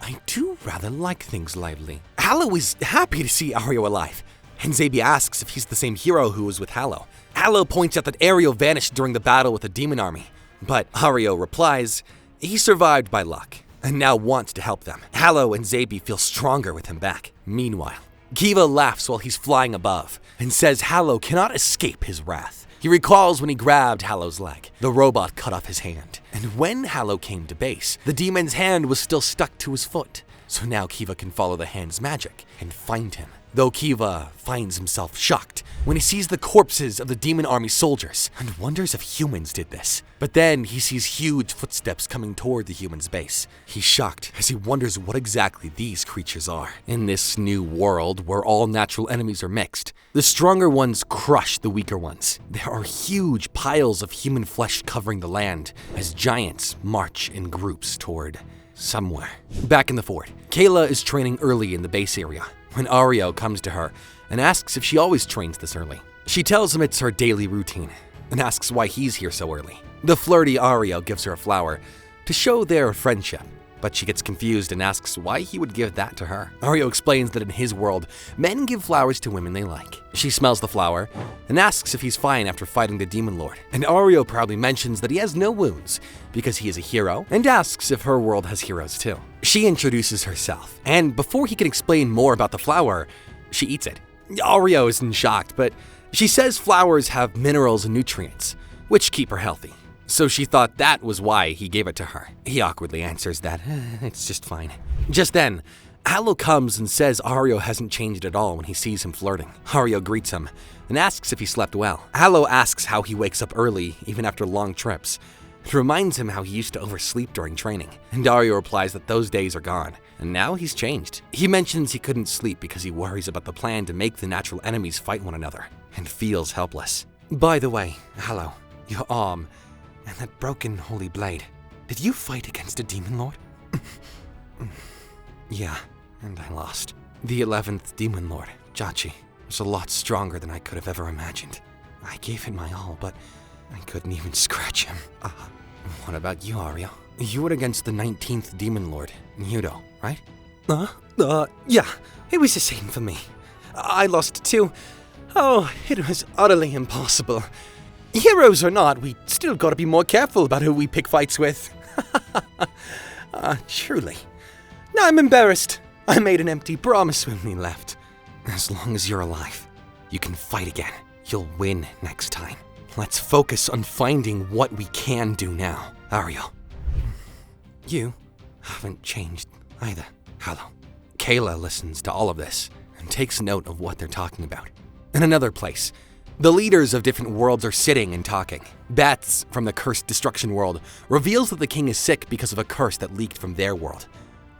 I do rather like things lively. Hallow is happy to see Ario alive, and Zabi asks if he's the same hero who was with Hallow. Hallow points out that Ario vanished during the battle with the demon army, but Ario replies he survived by luck and now wants to help them. Hallow and Zabi feel stronger with him back. Meanwhile, Kiva laughs while he's flying above and says Hallow cannot escape his wrath. He recalls when he grabbed Hallow's leg. The robot cut off his hand, and when Hallow came to base, the demon's hand was still stuck to his foot. So now Kiva can follow the hand's magic and find him. Though Kiva finds himself shocked when he sees the corpses of the demon army soldiers and wonders if humans did this. But then he sees huge footsteps coming toward the human's base. He's shocked as he wonders what exactly these creatures are. In this new world where all natural enemies are mixed, the stronger ones crush the weaker ones. There are huge piles of human flesh covering the land as giants march in groups toward somewhere. Back in the fort, Kayla is training early in the base area when Ario comes to her and asks if she always trains this early. She tells him it's her daily routine and asks why he's here so early. The flirty Ario gives her a flower to show their friendship, but she gets confused and asks why he would give that to her. Ario explains that in his world, men give flowers to women they like. She smells the flower and asks if he's fine after fighting the Demon Lord, and Ario proudly mentions that he has no wounds because he is a hero and asks if her world has heroes too. She introduces herself, and before he can explain more about the flower, she eats it. Ario isn't shocked, but she says flowers have minerals and nutrients, which keep her healthy. So she thought that was why he gave it to her. He awkwardly answers that it's just fine. Just then, Hallow comes and says Ario hasn't changed at all when he sees him flirting. Ario greets him and asks if he slept well. Hallow asks how he wakes up early, even after long trips. It reminds him how he used to oversleep during training, and Ario replies that those days are gone, and now he's changed. He mentions he couldn't sleep because he worries about the plan to make the natural enemies fight one another, and feels helpless. By the way, Hallow, your arm, and that broken holy blade. did you fight against a demon lord? Yeah, and I lost. The 11th demon lord, Jachi, was a lot stronger than I could have ever imagined. I gave it my all, but I couldn't even scratch him. What about you, Ario? You were against the 19th demon lord, Yudo, right? Yeah, it was the same for me. I lost too. Oh, it was utterly impossible. Heroes or not, we still gotta be more careful about who we pick fights with. Truly. Now I'm embarrassed. I made an empty promise when we left. As long as you're alive, you can fight again. You'll win next time. Let's focus on finding what we can do now, Ario. You haven't changed either, Hallow. Kayla listens to all of this and takes note of what they're talking about. In another place, the leaders of different worlds are sitting and talking. Bats from the Cursed Destruction world reveals that the king is sick because of a curse that leaked from their world,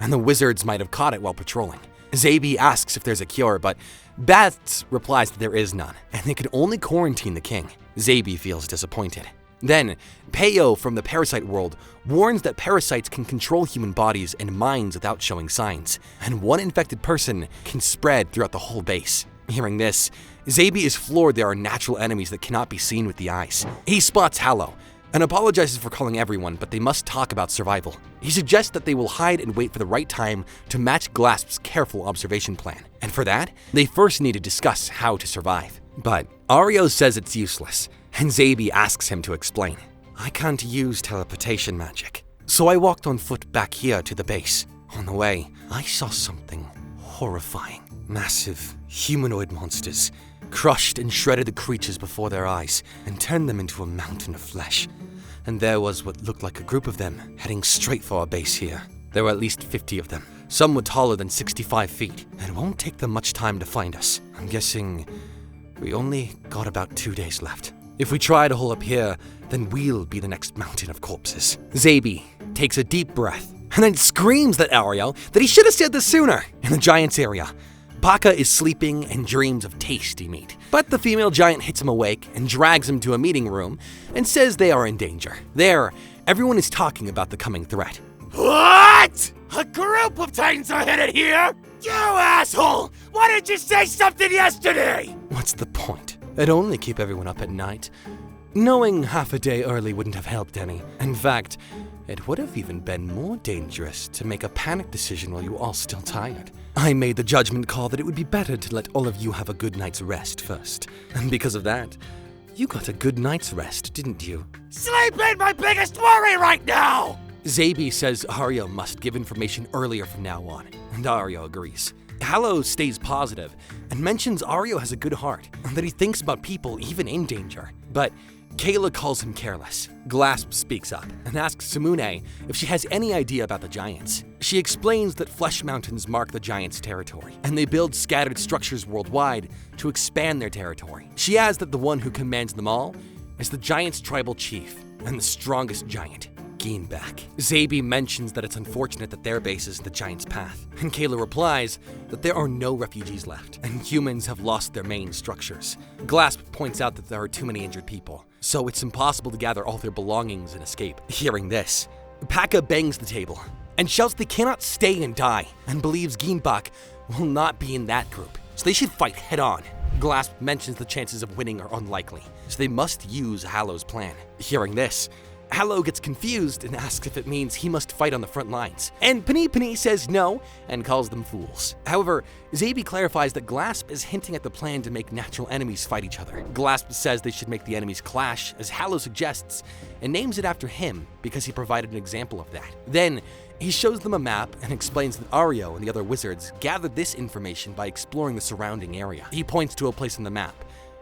and the wizards might have caught it while patrolling. Zabi asks if there's a cure, but Bats replies that there is none, and they can only quarantine the king. Zabi feels disappointed. Then, Peyo from the Parasite world warns that parasites can control human bodies and minds without showing signs, and one infected person can spread throughout the whole base. Hearing this, Zabi is floored there are natural enemies that cannot be seen with the eyes. He spots Hallow and apologizes for calling everyone, but they must talk about survival. He suggests that they will hide and wait for the right time to match Glasp's careful observation plan. And for that, they first need to discuss how to survive. But Ario says it's useless, and Zabi asks him to explain. I can't use teleportation magic, so I walked on foot back here to the base. On the way, I saw something horrifying. Massive humanoid monsters crushed and shredded the creatures before their eyes and turned them into a mountain of flesh. And there was what looked like a group of them heading straight for our base here. There were at least 50 of them. Some were taller than 65 feet, and it won't take them much time to find us. I'm guessing we only got about 2 days left. If we try to hold up here, then we'll be the next mountain of corpses. Zabi takes a deep breath and then screams at Ario that he should have said this sooner. In the giant's area, Baka is sleeping and dreams of tasty meat. But the female giant hits him awake and drags him to a meeting room and says they are in danger. There, everyone is talking about the coming threat. What? A group of Titans are headed here? You asshole! Why didn't you say something yesterday? What's the point? It'd only keep everyone up at night. Knowing half a day early wouldn't have helped any. In fact, it would have even been more dangerous to make a panic decision while you were all still tired. I made the judgment call that it would be better to let all of you have a good night's rest first. And because of that, you got a good night's rest, didn't you? Sleep ain't my biggest worry right now! Zabi says Ario must give information earlier from now on, and Ario agrees. Hallow stays positive and mentions Ario has a good heart and that he thinks about people even in danger. But Kayla calls him careless. Glasp speaks up and asks Sumune if she has any idea about the giants. She explains that flesh mountains mark the giants' territory, and they build scattered structures worldwide to expand their territory. She adds that the one who commands them all is the giants' tribal chief and the strongest giant, Back. Zabi mentions that it's unfortunate that their base is the giant's path, and Kayla replies that there are no refugees left, and humans have lost their main structures. Glasp points out that there are too many injured people, so it's impossible to gather all their belongings and escape. Hearing this, Paka bangs the table and shouts they cannot stay and die, and believes Ginbak will not be in that group, so they should fight head-on. Glasp mentions the chances of winning are unlikely, so they must use Hallow's plan. Hearing this, Hallow gets confused and asks if it means he must fight on the front lines. And Pani says no and calls them fools. However, Zabi clarifies that Glasp is hinting at the plan to make natural enemies fight each other. Glasp says they should make the enemies clash, as Hallow suggests, and names it after him because he provided an example of that. Then, he shows them a map and explains that Ario and the other wizards gathered this information by exploring the surrounding area. He points to a place on the map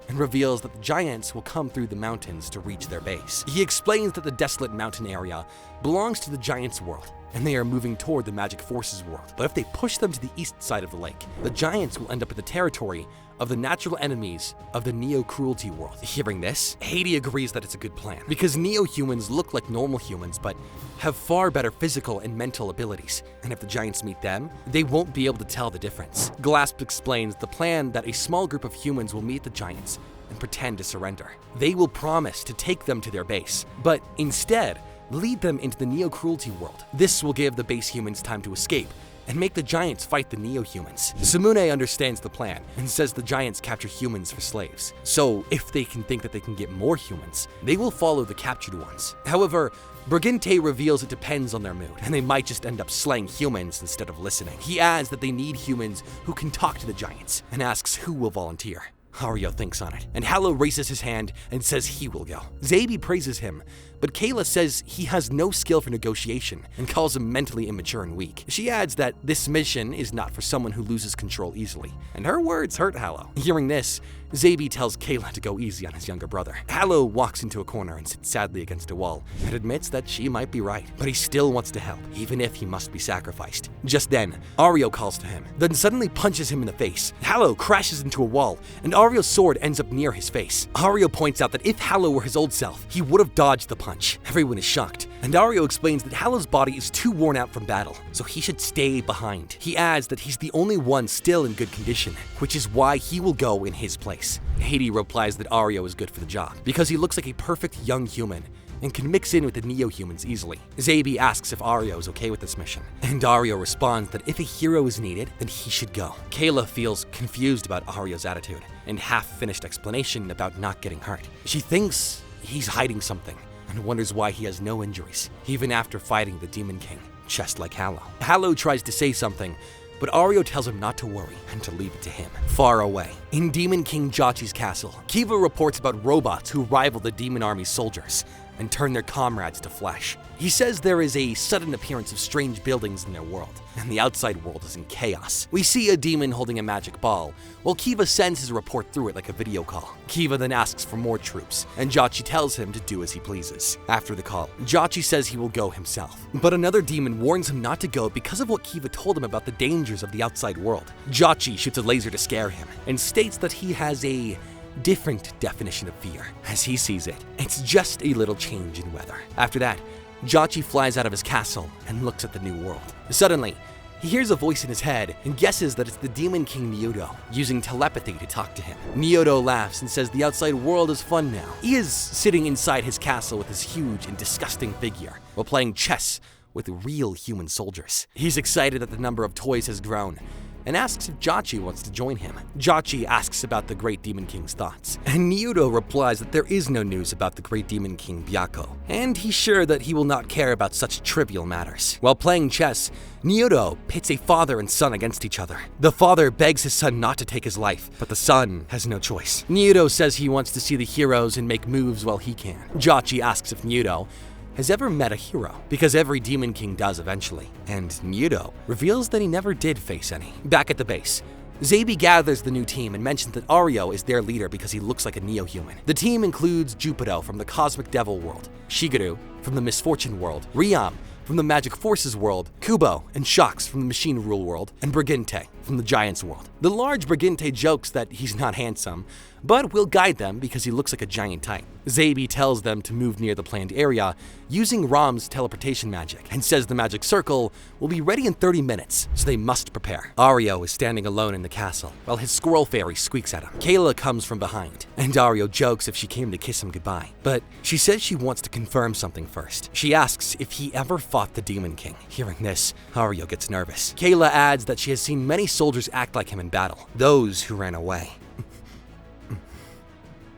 and reveals that the giants will come through the mountains to reach their base. He explains that the desolate mountain area belongs to the giants' world, and they are moving toward the magic forces world. But if they push them to the east side of the lake, the giants will end up in the territory of the natural enemies of the neo-cruelty world. Hearing this, Hades agrees that it's a good plan, because neo-humans look like normal humans, but have far better physical and mental abilities, and if the giants meet them, they won't be able to tell the difference. Glasp explains the plan that a small group of humans will meet the giants and pretend to surrender. They will promise to take them to their base, but instead, lead them into the Neo-Cruelty world. This will give the base humans time to escape and make the giants fight the Neo-humans. Sumune understands the plan and says the giants capture humans for slaves. So if they can think that they can get more humans, they will follow the captured ones. However, Briginte reveals it depends on their mood, and they might just end up slaying humans instead of listening. He adds that they need humans who can talk to the giants, and asks who will volunteer. Ario thinks on it, and Hallow raises his hand and says he will go. Zabi praises him, but Kayla says he has no skill for negotiation and calls him mentally immature and weak. She adds that this mission is not for someone who loses control easily, and her words hurt Hallow. Hearing this, Zabi tells Kayla to go easy on his younger brother. Hallow walks into a corner and sits sadly against a wall and admits that she might be right, but he still wants to help, even if he must be sacrificed. Just then, Ario calls to him, then suddenly punches him in the face. Hallow crashes into a wall, and Ario's sword ends up near his face. Ario points out that if Hallow were his old self, he would have dodged the punch. Everyone is shocked, and Ario explains that Hallow's body is too worn out from battle, so he should stay behind. He adds that he's the only one still in good condition, which is why he will go in his place. Haiti replies that Ario is good for the job, because he looks like a perfect young human and can mix in with the Neo-humans easily. Zabi asks if Ario is okay with this mission, and Ario responds that if a hero is needed, then he should go. Kayla feels confused about Ario's attitude and half-finished explanation about not getting hurt. She thinks he's hiding something and wonders why he has no injuries, even after fighting the Demon King, just like Hallow. Hallow tries to say something, but Ario tells him not to worry and to leave it to him. Far away, in Demon King Jachi's castle, Kiva reports about robots who rival the Demon Army's soldiers and turn their comrades to flesh. He says there is a sudden appearance of strange buildings in their world, and the outside world is in chaos. We see a demon holding a magic ball, while Kiva sends his report through it like a video call. Kiva then asks for more troops, and Jachi tells him to do as he pleases. After the call, Jachi says he will go himself, but another demon warns him not to go because of what Kiva told him about the dangers of the outside world. Jachi shoots a laser to scare him, and states that he has a different definition of fear. As he sees it, it's just a little change in weather. After that, Jachi flies out of his castle and looks at the new world. Suddenly, he hears a voice in his head and guesses that it's the Demon King Nyoto, using telepathy to talk to him. Nyoto laughs and says the outside world is fun now. He is sitting inside his castle with his huge and disgusting figure, while playing chess with real human soldiers. He's excited that the number of toys has grown, and asks if Jachi wants to join him. Jachi asks about the Great Demon King's thoughts, and Nyoto replies that there is no news about the Great Demon King Byakko, and he's sure that he will not care about such trivial matters. While playing chess, Nyoto pits a father and son against each other. The father begs his son not to take his life, but the son has no choice. Nyoto says he wants to see the heroes and make moves while he can. Jachi asks if Nyoto has ever met a hero, because every Demon King does eventually, and Nyoto reveals that he never did face any. Back at the base, Zabi gathers the new team and mentions that Ario is their leader because he looks like a neo-human. The team includes Jupiter from the Cosmic Devil world, Shigeru from the Misfortune world, Riam from the Magic Forces world, Kubo and Shox from the Machine Rule world, and Briginte from the Giants world. The large Briginte jokes that he's not handsome, but will guide them because he looks like a giant titan. Zabi tells them to move near the planned area using Ram's teleportation magic, and says the magic circle will be ready in 30 minutes, so they must prepare. Ario is standing alone in the castle, while his squirrel fairy squeaks at him. Kayla comes from behind, and Ario jokes if she came to kiss him goodbye, but she says she wants to confirm something first. She asks if he ever fought the Demon King. Hearing this, Ario gets nervous. Kayla adds that she has seen many soldiers act like him in battle, those who ran away.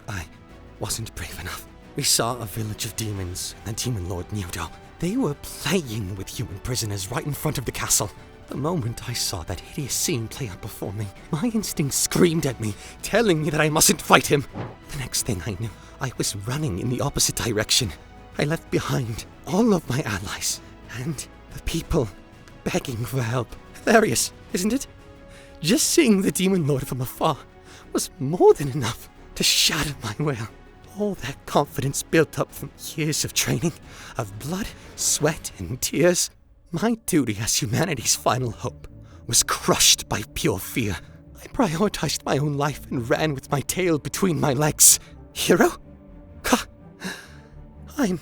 I wasn't brave enough. We saw a village of demons and the Demon Lord Nyoto. They were playing with human prisoners right in front of the castle. The moment I saw that hideous scene play out before me, my instinct screamed at me, telling me that I mustn't fight him. The next thing I knew, I was running in the opposite direction. I left behind all of my allies and the people begging for help. Hilarious, isn't it? Just seeing the Demon Lord from afar was more than enough to shatter my will. All that confidence built up from years of training, of blood, sweat, and tears. My duty as humanity's final hope was crushed by pure fear. I prioritized my own life and ran with my tail between my legs. Hero? Ha! I'm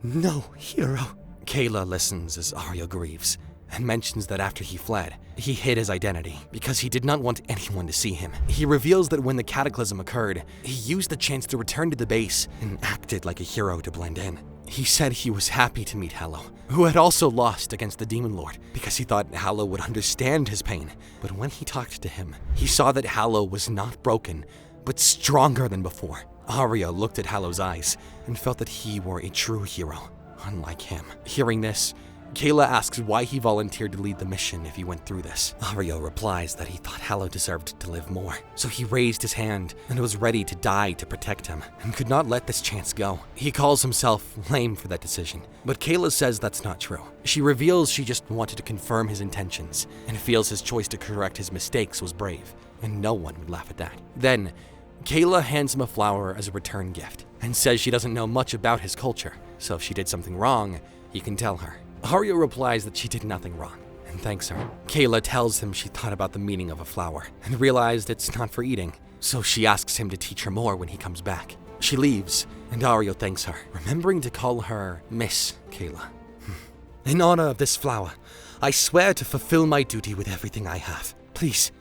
no hero. Kayla listens as Ario grieves, and mentions that after he fled, he hid his identity because he did not want anyone to see him. He reveals that when the cataclysm occurred, he used the chance to return to the base and acted like a hero to blend in. He said he was happy to meet Hallow, who had also lost against the Demon Lord, because he thought Hallow would understand his pain. But when he talked to him, he saw that Hallow was not broken, but stronger than before. Ario looked at Hallow's eyes and felt that he were a true hero, unlike him. Hearing this, Kayla asks why he volunteered to lead the mission if he went through this. Ario replies that he thought Hallow deserved to live more, so he raised his hand and was ready to die to protect him, and could not let this chance go. He calls himself lame for that decision, but Kayla says that's not true. She reveals she just wanted to confirm his intentions, and feels his choice to correct his mistakes was brave, and no one would laugh at that. Then, Kayla hands him a flower as a return gift, and says she doesn't know much about his culture, so if she did something wrong, he can tell her. Ario replies that she did nothing wrong, and thanks her. Kayla tells him she thought about the meaning of a flower, and realized it's not for eating, so she asks him to teach her more when he comes back. She leaves, and Ario thanks her, remembering to call her Miss Kayla. In honor of this flower, I swear to fulfill my duty with everything I have. Please,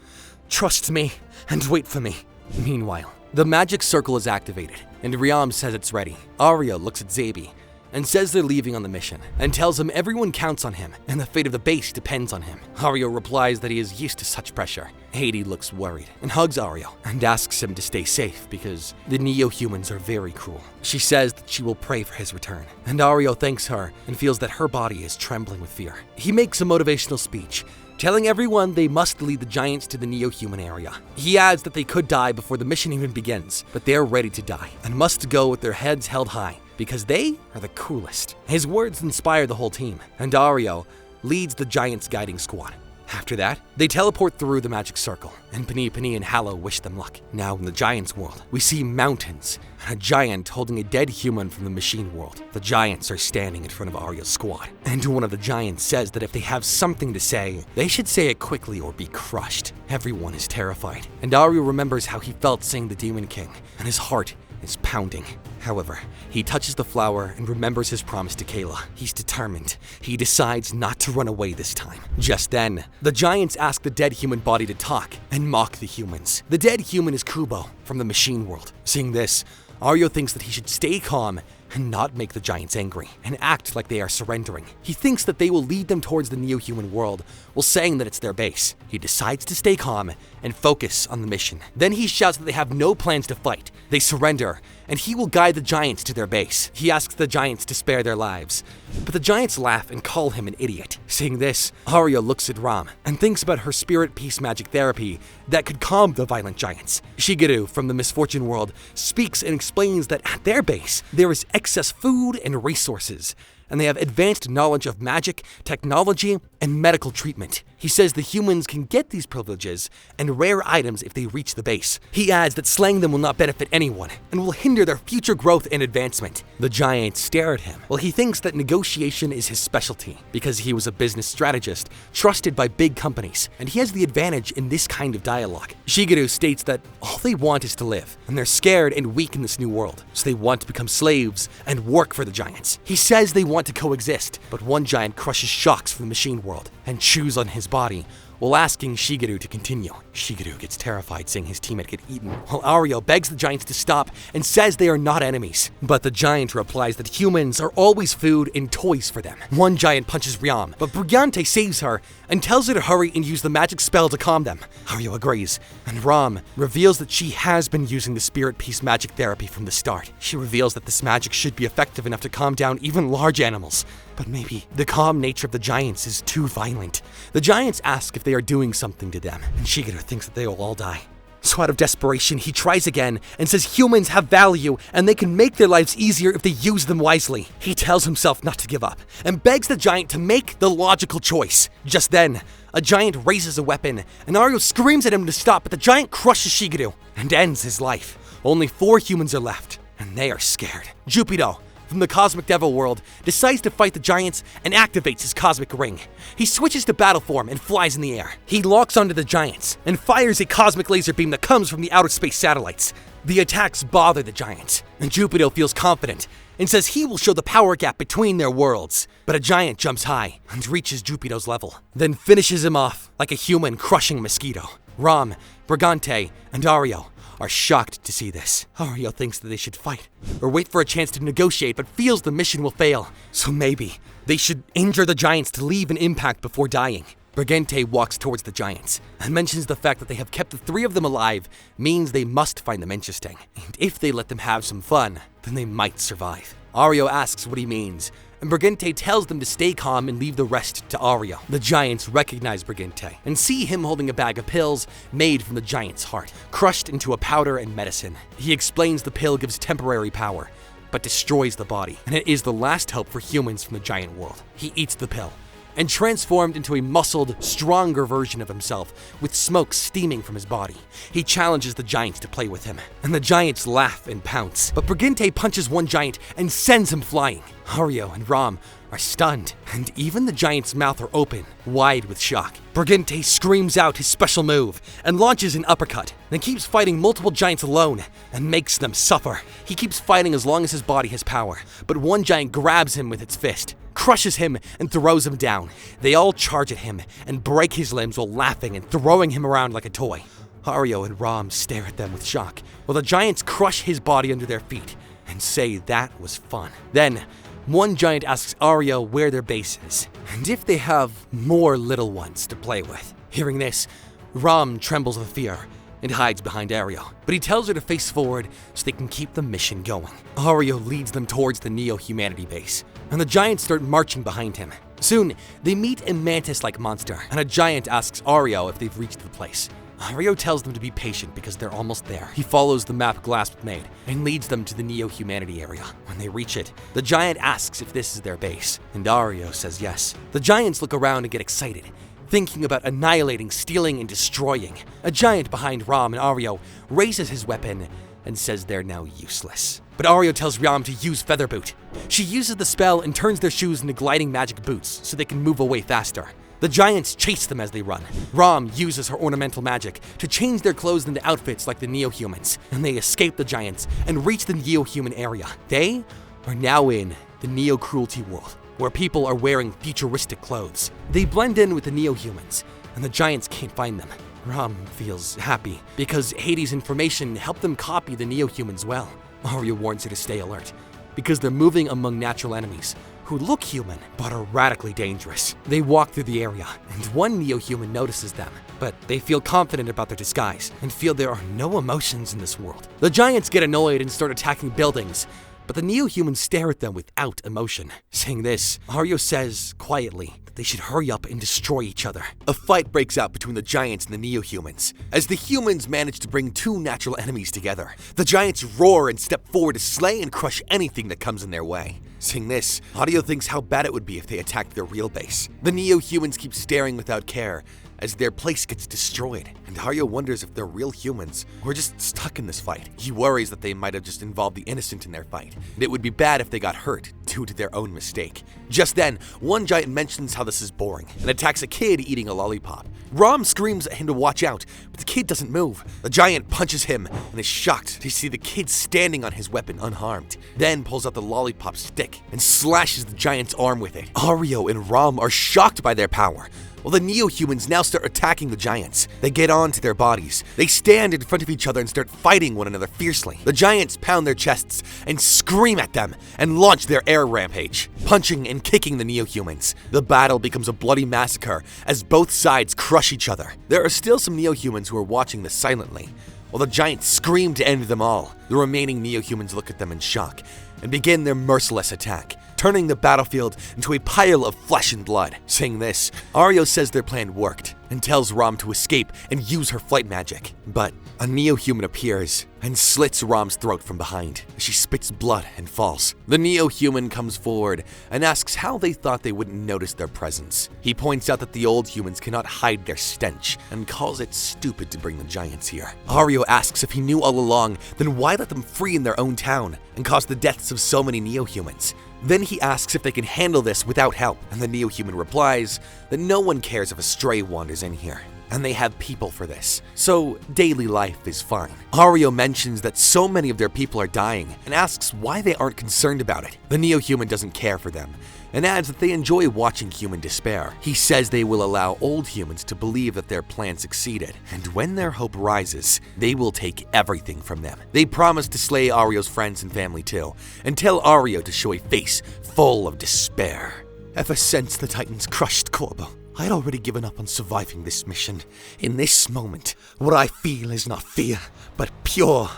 trust me, and wait for me. Meanwhile, the magic circle is activated, and Riam says it's ready. Ario looks at Zabi, and says they're leaving on the mission, and tells him everyone counts on him, and the fate of the base depends on him. Ario replies that he is used to such pressure. Haiti looks worried, and hugs Ario, and asks him to stay safe because the Neo-humans are very cruel. She says that she will pray for his return, and Ario thanks her, and feels that her body is trembling with fear. He makes a motivational speech, telling everyone they must lead the giants to the Neo-human area. He adds that they could die before the mission even begins, but they're ready to die, and must go with their heads held high, because they are the coolest. His words inspire the whole team, and Ario leads the Giants guiding squad. After that, they teleport through the magic circle, and Pani and Hallow wish them luck. Now in the Giants world, we see mountains, and a giant holding a dead human from the machine world. The Giants are standing in front of Ario's squad, and one of the Giants says that if they have something to say, they should say it quickly or be crushed. Everyone is terrified, and Ario remembers how he felt seeing the Demon King, and his heart is pounding. However, he touches the flower and remembers his promise to Kayla. He's determined. He decides not to run away this time. Just then, the Giants ask the dead human body to talk and mock the humans. The dead human is Kubo from the machine world. Seeing this, Ario thinks that he should stay calm and not make the Giants angry, and act like they are surrendering. He thinks that they will lead them towards the Neo-human world, while saying that it's their base. He decides to stay calm and focus on the mission. Then he shouts that they have no plans to fight. They surrender, and he will guide the Giants to their base. He asks the Giants to spare their lives, but the Giants laugh and call him an idiot. Seeing this, Ario looks at Ram and thinks about her spirit peace magic therapy that could calm the violent Giants. Shigeru from the Misfortune world speaks and explains that at their base, there is excess food and resources, and they have advanced knowledge of magic, technology, and medical treatment. He says the humans can get these privileges and rare items if they reach the base. He adds that slaying them will not benefit anyone and will hinder their future growth and advancement. The Giants stare at him. Well, he thinks that negotiation is his specialty because he was a business strategist trusted by big companies, and he has the advantage in this kind of dialogue. Shigeru states that all they want is to live, and they're scared and weak in this new world, so they want to become slaves and work for the Giants. He says they want to coexist, but one giant crushes shocks from the machine world and chews on his body while asking Shigeru to continue. Shigeru gets terrified seeing his teammate get eaten, while Ario begs the Giants to stop and says they are not enemies. But the Giant replies that humans are always food and toys for them. One Giant punches Riam, but Briginte saves her and tells her to hurry and use the magic spell to calm them. Ario agrees, and Ram reveals that she has been using the spirit peace magic therapy from the start. She reveals that this magic should be effective enough to calm down even large animals, but maybe the calm nature of the Giants is too violent. The Giants ask if they are doing something to them, and Shigeru thinks that they will all die. So out of desperation, he tries again and says humans have value and they can make their lives easier if they use them wisely. He tells himself not to give up and begs the Giant to make the logical choice. Just then, a Giant raises a weapon and Ario screams at him to stop, but the Giant crushes Shigeru and ends his life. Only 4 humans are left, and they are scared. Jupiter from the Cosmic Devil world decides to fight the Giants and activates his cosmic ring. He switches to battle form and flies in the air. He locks onto the Giants and fires a cosmic laser beam that comes from the outer space satellites. The attacks bother the Giants, and Jupiter feels confident and says he will show the power gap between their worlds. But a Giant jumps high and reaches Jupiter's level, then finishes him off like a human crushing a mosquito. Ram, Brigante, and Ario are shocked to see this. Ario thinks that they should fight, or wait for a chance to negotiate, but feels the mission will fail. So maybe they should injure the giants to leave an impact before dying. Briginte walks towards the giants and mentions the fact that they have kept the 3 of them alive means they must find them interesting. And if they let them have some fun, then they might survive. Ario asks what he means, and Briginte tells them to stay calm and leave the rest to Ario. The giants recognize Briginte and see him holding a bag of pills made from the giant's heart, crushed into a powder and medicine. He explains the pill gives temporary power, but destroys the body, and it is the last hope for humans from the giant world. He eats the pill, and transformed into a muscled, stronger version of himself, with smoke steaming from his body. He challenges the giants to play with him, and the giants laugh and pounce. But Briginte punches one giant and sends him flying. Ario and Ram are stunned, and even the giant's mouth are open, wide with shock. Briginte screams out his special move and launches an uppercut, then keeps fighting multiple giants alone and makes them suffer. He keeps fighting as long as his body has power, but one giant grabs him with its fist, crushes him, and throws him down. They all charge at him and break his limbs while laughing and throwing him around like a toy. Ario and Ram stare at them with shock, while the giants crush his body under their feet and say that was fun. Then, one giant asks Ario where their base is, and if they have more little ones to play with. Hearing this, Ram trembles with fear and hides behind Ario, but he tells her to face forward so they can keep the mission going. Ario leads them towards the Neo-Humanity base, and the giants start marching behind him. Soon, they meet a mantis-like monster, and a giant asks Ario if they've reached the place. Ario tells them to be patient because they're almost there. He follows the map Glasp made and leads them to the Neo-Humanity area. When they reach it, the giant asks if this is their base, and Ario says yes. The giants look around and get excited, thinking about annihilating, stealing, and destroying. A giant behind Ram and Ario raises his weapon and says they're now useless. But Ario tells Ram to use Featherboot. She uses the spell and turns their shoes into gliding magic boots so they can move away faster. The giants chase them as they run. Ram uses her ornamental magic to change their clothes into outfits like the Neo-Humans, and they escape the giants and reach the Neo-Human area. They are now in the Neo-Cruelty world, where people are wearing futuristic clothes. They blend in with the Neo-Humans, and the giants can't find them. Ram feels happy because Hades' information helped them copy the Neo-Humans well. Ario warns her to stay alert because they're moving among natural enemies who look human but are radically dangerous. They walk through the area, and one Neo-Human notices them, but they feel confident about their disguise and feel there are no emotions in this world. The giants get annoyed and start attacking buildings, but the Neo-Humans stare at them without emotion. Saying this, Ario says quietly that they should hurry up and destroy each other. A fight breaks out between the giants and the Neo-Humans, as the humans manage to bring 2 natural enemies together. The giants roar and step forward to slay and crush anything that comes in their way. Seeing this, Ario thinks how bad it would be if they attacked their real base. The Neo-Humans keep staring without care as their place gets destroyed, and Ario wonders if they're real humans or just stuck in this fight. He worries that they might have just involved the innocent in their fight, and it would be bad if they got hurt due to their own mistake. Just then, one giant mentions how this is boring and attacks a kid eating a lollipop. Ram screams at him to watch out, but the kid doesn't move. The giant punches him and is shocked to see the kid standing on his weapon unharmed, then pulls out the lollipop stick and slashes the giant's arm with it. Ario and Ram are shocked by their power. Well, the Neo-Humans now start attacking the giants. They get onto their bodies. They stand in front of each other and start fighting one another fiercely. The giants pound their chests and scream at them and launch their air rampage, punching and kicking the Neo-Humans. The battle becomes a bloody massacre as both sides crush each other. There are still some Neo-Humans who are watching this silently, while the giants scream to end them all. The remaining Neo-Humans look at them in shock and begin their merciless attack, turning the battlefield into a pile of flesh and blood. Saying this, Ario says their plan worked and tells Ram to escape and use her flight magic. But a Neo-Human appears and slits Ram's throat from behind as she spits blood and falls. The Neo-Human comes forward and asks how they thought they wouldn't notice their presence. He points out that the old humans cannot hide their stench and calls it stupid to bring the giants here. Ario asks if he knew all along, then why let them free in their own town and cause the deaths of so many Neo-Humans? Then he asks if they can handle this without help, and the Neo-Human replies that no one cares if a stray wanders in here. and they have people for this, so daily life is fine. Ario mentions that so many of their people are dying and asks why they aren't concerned about it. The Neo-Human doesn't care for them and adds that they enjoy watching human despair. He says they will allow old humans to believe that their plan succeeded, and when their hope rises, they will take everything from them. They promise to slay Ario's friends and family too, and tell Ario to show a face full of despair. Ever since the Titans crushed Corbo, I had already given up on surviving this mission. In this moment, what I feel is not fear, but pure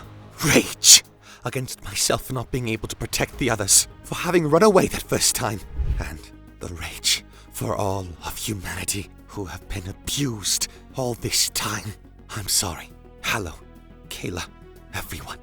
rage against myself for not being able to protect the others, for having run away that first time, and the rage for all of humanity who have been abused all this time. I'm sorry, Hallow, Kayla, everyone.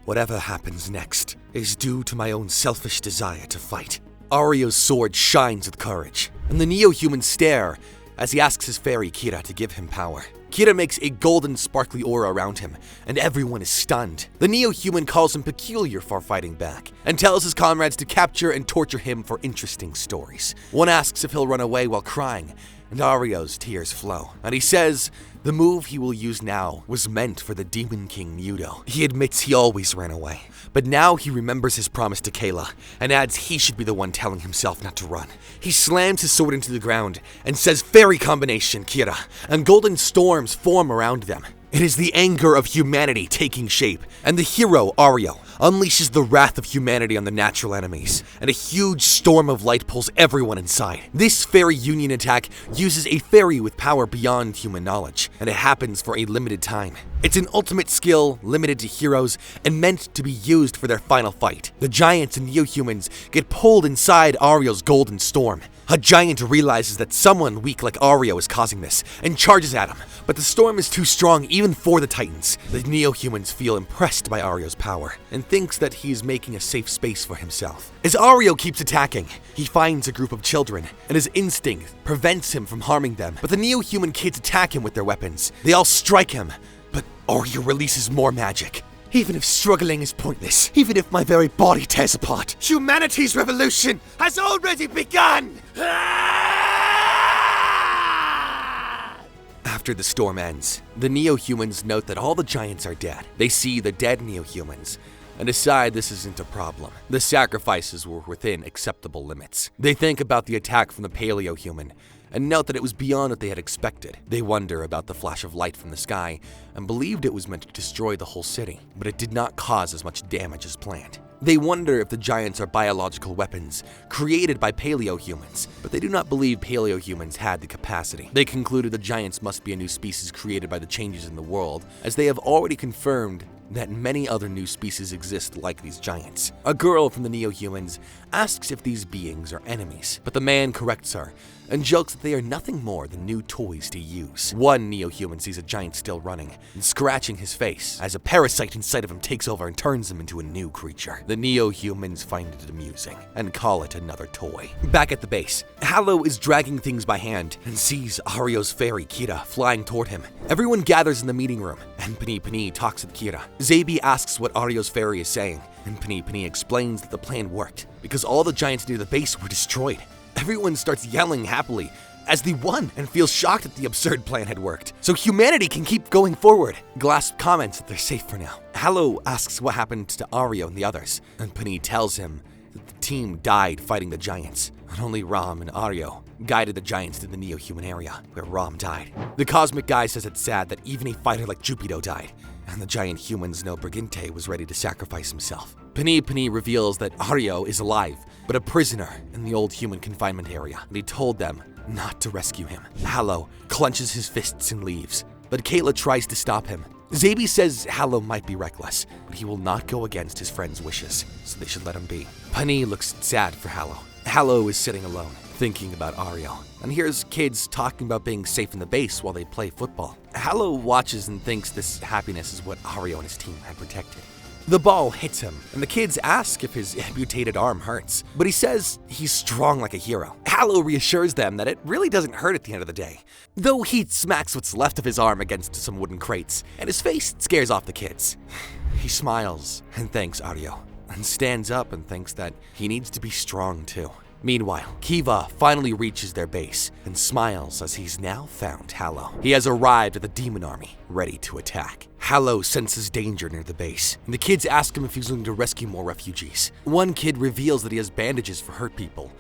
Whatever happens next is due to my own selfish desire to fight. Ario's sword shines with courage, and the Neo-Humans stare as he asks his fairy Kira to give him power. Kira makes a golden sparkly aura around him, and everyone is stunned. The Neo-Human calls him peculiar for fighting back, and tells his comrades to capture and torture him for interesting stories. One asks if he'll run away while crying, and Ario's tears flow, and he says the move he will use now was meant for the Demon King Mudo. He admits he always ran away, but now he remembers his promise to Kayla, and adds he should be the one telling himself not to run. He slams his sword into the ground, and says fairy combination, Kira, and golden storms form around them. It is the anger of humanity taking shape, and the hero, Ario, unleashes the wrath of humanity on the natural enemies, and a huge storm of light pulls everyone inside. This fairy union attack uses a fairy with power beyond human knowledge, and it happens for a limited time. It's an ultimate skill limited to heroes and meant to be used for their final fight. The giants and Neo-Humans get pulled inside Ario's golden storm. A giant realizes that someone weak like Ario is causing this and charges at him, but the storm is too strong even for the Titans. The Neo-Humans feel impressed by Ario's power and thinks that he is making a safe space for himself. As Ario keeps attacking, he finds a group of children, and his instinct prevents him from harming them, but the Neo-Human kids attack him with their weapons. They all strike him, but Ario releases more magic. Even if struggling is pointless, even if my very body tears apart, humanity's revolution has already begun! After the storm ends, the Neo-Humans note that all the giants are dead. They see the dead Neo-Humans and decide this isn't a problem. The sacrifices were within acceptable limits. They think about the attack from the Paleo-Human and note that it was beyond what they had expected. They wonder about the flash of light from the sky and believed it was meant to destroy the whole city, but it did not cause as much damage as planned. They wonder if the giants are biological weapons created by Paleo-Humans, but they do not believe Paleo-Humans had the capacity. They concluded the giants must be a new species created by the changes in the world, as they have already confirmed that many other new species exist like these giants. A girl from the Neo-Humans asks if these beings are enemies, but the man corrects her and jokes that they are nothing more than new toys to use. One Neo-Human sees a giant still running and scratching his face as a parasite inside of him takes over and turns him into a new creature. The Neo-Humans find it amusing and call it another toy. Back at the base, Hallow is dragging things by hand and sees Ario's fairy Kira flying toward him. Everyone gathers in the meeting room and Pani talks with Kira. Zabi asks what Ario's fairy is saying, and Pani explains that the plan worked because all the giants near the base were destroyed. Everyone starts yelling happily as they won and feels shocked that the absurd plan had worked, so humanity can keep going forward. Glasp comments that they're safe for now. Hallow asks what happened to Ario and the others, and Pani tells him that the team died fighting the giants, and only Ram and Ario guided the giants to the Neo-Human area, where Ram died. The cosmic guy says it's sad that even a fighter like Jupiter died, and the giant humans know Briginte was ready to sacrifice himself. Pani reveals that Ario is alive, but a prisoner in the old human confinement area, and he told them not to rescue him. Hallow clenches his fists and leaves, but Kayla tries to stop him. Zabi says Hallow might be reckless, but he will not go against his friend's wishes, so they should let him be. Pani looks sad for Hallow. Hallow is sitting alone, thinking about Ario, and hears kids talking about being safe in the base while they play football. Hallow watches and thinks this happiness is what Ario and his team had protected. The ball hits him, and the kids ask if his amputated arm hurts, but he says he's strong like a hero. Hallow reassures them that it really doesn't hurt at the end of the day, though he smacks what's left of his arm against some wooden crates, and his face scares off the kids. He smiles and thanks Ario, and stands up and thinks that he needs to be strong too. Meanwhile, Kiva finally reaches their base and smiles as he's now found Hallow. He has arrived at the demon army, ready to attack. Hallow senses danger near the base, and the kids ask him if he's going to rescue more refugees. One kid reveals that he has bandages for hurt people,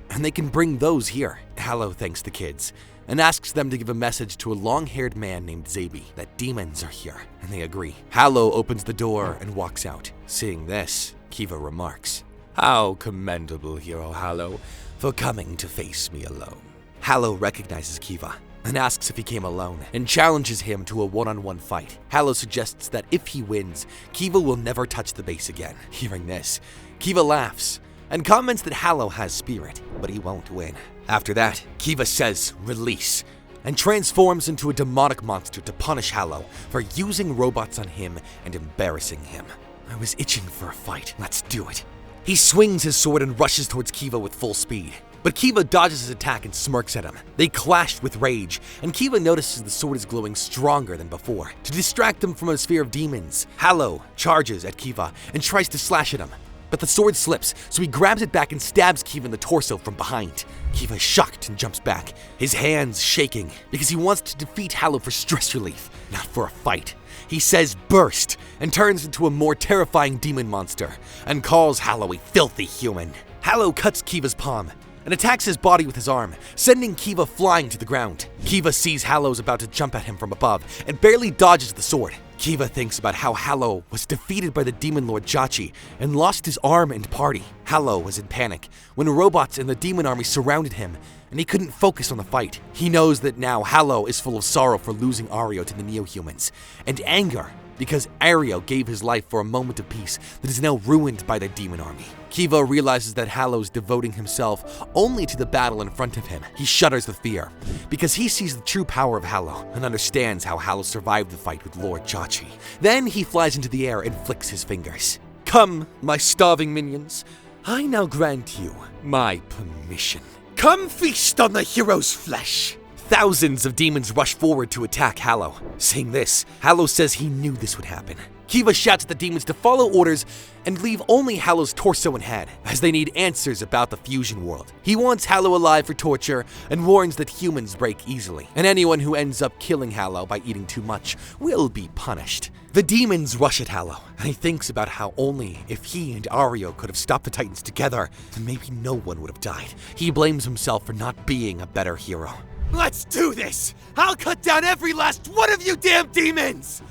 and they can bring those here. Hallow thanks the kids and asks them to give a message to a long-haired man named Zabi that demons are here, and they agree. Hallow opens the door and walks out. Seeing this, Kiva remarks, "How commendable, Hero Hallow, for coming to face me alone." Hallow recognizes Kiva and asks if he came alone, and challenges him to a one-on-one fight. Hallow suggests that if he wins, Kiva will never touch the base again. Hearing this, Kiva laughs and comments that Hallow has spirit, but he won't win. After that, Kiva says release, and transforms into a demonic monster to punish Hallow for using robots on him and embarrassing him. I was itching for a fight. Let's do it. He swings his sword and rushes towards Kiva with full speed. But Kiva dodges his attack and smirks at him. They clash with rage, and Kiva notices the sword is glowing stronger than before. To distract him from a sphere of demons, Hallow charges at Kiva and tries to slash at him. But the sword slips, so he grabs it back and stabs Kiva in the torso from behind. Kiva is shocked and jumps back, his hands shaking, because he wants to defeat Hallow for stress relief, not for a fight. He says burst, and turns into a more terrifying demon monster, and calls Hallow a filthy human. Hallow cuts Kiva's palm, and attacks his body with his arm, sending Kiva flying to the ground. Kiva sees Hallow's about to jump at him from above, and barely dodges the sword. Kiva thinks about how Hallow was defeated by the demon lord Jachi and lost his arm and party. Hallow was in panic when robots in the demon army surrounded him, and he couldn't focus on the fight. He knows that now Hallow is full of sorrow for losing Ario to the Neo-Humans, and anger because Ario gave his life for a moment of peace that is now ruined by the demon army. Kiva realizes that Hallow's devoting himself only to the battle in front of him. He shudders with fear, because he sees the true power of Hallow and understands how Hallow survived the fight with Lord Jachi. Then he flies into the air and flicks his fingers. "Come, my starving minions, I now grant you my permission. Come feast on the hero's flesh." Thousands of demons rush forward to attack Hallow. Seeing this, Hallow says he knew this would happen. Kiva shouts at the demons to follow orders and leave only Hallow's torso and head, as they need answers about the fusion world. He wants Hallow alive for torture and warns that humans break easily, and anyone who ends up killing Hallow by eating too much will be punished. The demons rush at Hallow, and he thinks about how only if he and Ario could have stopped the Titans together, then maybe no one would have died. He blames himself for not being a better hero. Let's do this! I'll cut down every last one of you damn demons!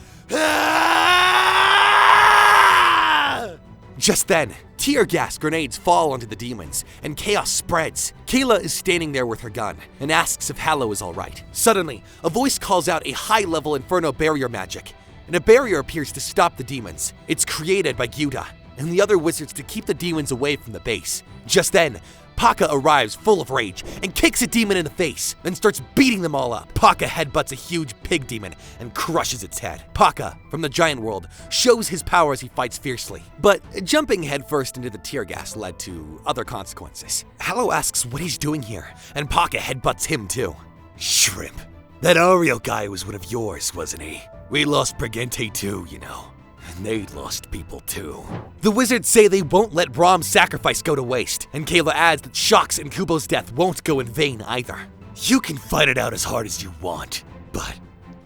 Just then, tear gas grenades fall onto the demons, and chaos spreads. Kayla is standing there with her gun, and asks if Hallow is alright. Suddenly, a voice calls out a high-level Inferno barrier magic, and a barrier appears to stop the demons. It's created by Gyuda and the other wizards to keep the demons away from the base. Just then, Paka arrives full of rage and kicks a demon in the face, then starts beating them all up. Paka headbutts a huge pig demon and crushes its head. Paka, from the giant world, shows his power as he fights fiercely. But jumping headfirst into the tear gas led to other consequences. Hallow asks what he's doing here, and Paka headbutts him too. "Shrimp, that Ario guy was one of yours, wasn't he? We lost Briginte too, you know. And they lost people too." The wizards say they won't let Brahm's sacrifice go to waste, and Kayla adds that Shock's and Kubo's death won't go in vain either. "You can fight it out as hard as you want, but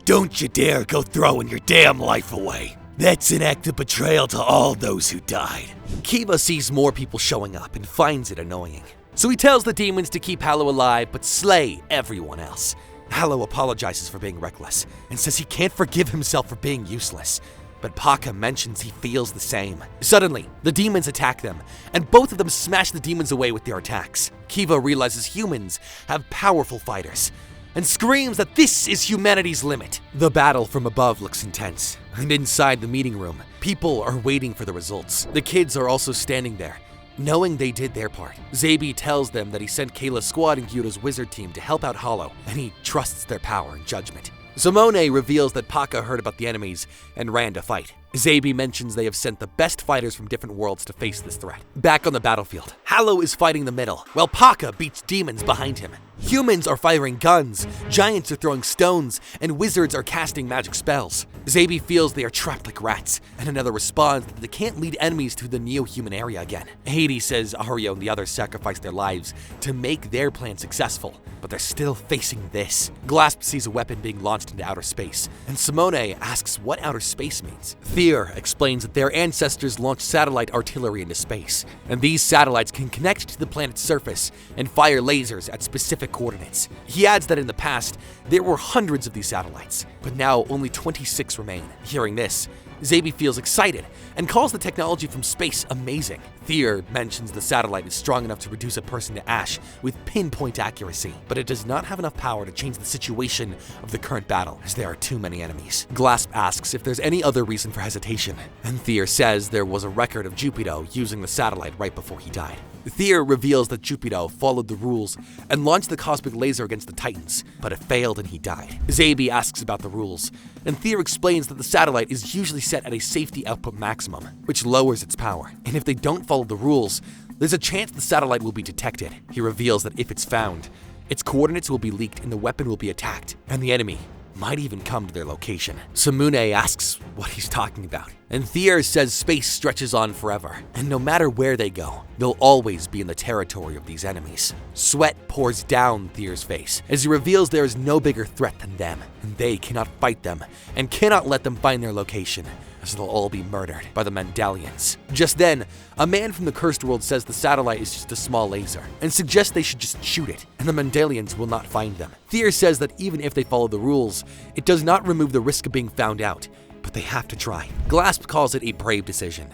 don't you dare go throwing your damn life away. That's an act of betrayal to all those who died." Kiva sees more people showing up and finds it annoying. So he tells the demons to keep Hallow alive but slay everyone else. Hallow apologizes for being reckless and says he can't forgive himself for being useless. But Paka mentions he feels the same. Suddenly, the demons attack them, and both of them smash the demons away with their attacks. Kiva realizes humans have powerful fighters, and screams that this is humanity's limit. The battle from above looks intense, and inside the meeting room, people are waiting for the results. The kids are also standing there, knowing they did their part. Zabi tells them that he sent Kayla's squad and Gyudo's wizard team to help out Hallow, and he trusts their power and judgment. Simone reveals that Paka heard about the enemies and ran to fight. Zabi mentions they have sent the best fighters from different worlds to face this threat. Back on the battlefield, Hallow is fighting the middle, while Paka beats demons behind him. Humans are firing guns, giants are throwing stones, and wizards are casting magic spells. Zabi feels they are trapped like rats, and another responds that they can't lead enemies to the neo-human area again. Hades says Ario and the others sacrificed their lives to make their plan successful, but they're still facing this. Glasp sees a weapon being launched into outer space, and Simone asks what outer space means. Thier explains that their ancestors launched satellite artillery into space, and these satellites can connect to the planet's surface and fire lasers at specific coordinates. He adds that in the past, there were hundreds of these satellites, but now only 26 remain. Hearing this, Zabi feels excited and calls the technology from space amazing. Thier mentions the satellite is strong enough to reduce a person to ash with pinpoint accuracy, but it does not have enough power to change the situation of the current battle, as there are too many enemies. Glasp asks if there's any other reason for hesitation, and Thier says there was a record of Jupiter using the satellite right before he died. Thier reveals that Jupiter followed the rules and launched the cosmic laser against the Titans, but it failed and he died. Zabi asks about the rules, and Thier explains that the satellite is usually set at a safety output maximum, which lowers its power, and if they don't follow the rules, there's a chance the satellite will be detected. He reveals that if it's found, its coordinates will be leaked and the weapon will be attacked, and the enemy might even come to their location. Simone asks what he's talking about, and Thier says space stretches on forever, and no matter where they go, they'll always be in the territory of these enemies. Sweat pours down Thier's face as he reveals there is no bigger threat than them, and they cannot fight them and cannot let them find their location, as they'll all be murdered by the Mandalians. Just then, a man from the Cursed World says the satellite is just a small laser, and suggests they should just shoot it, and the Mandalians will not find them. Thier says that even if they follow the rules, it does not remove the risk of being found out, but they have to try. Glasp calls it a brave decision,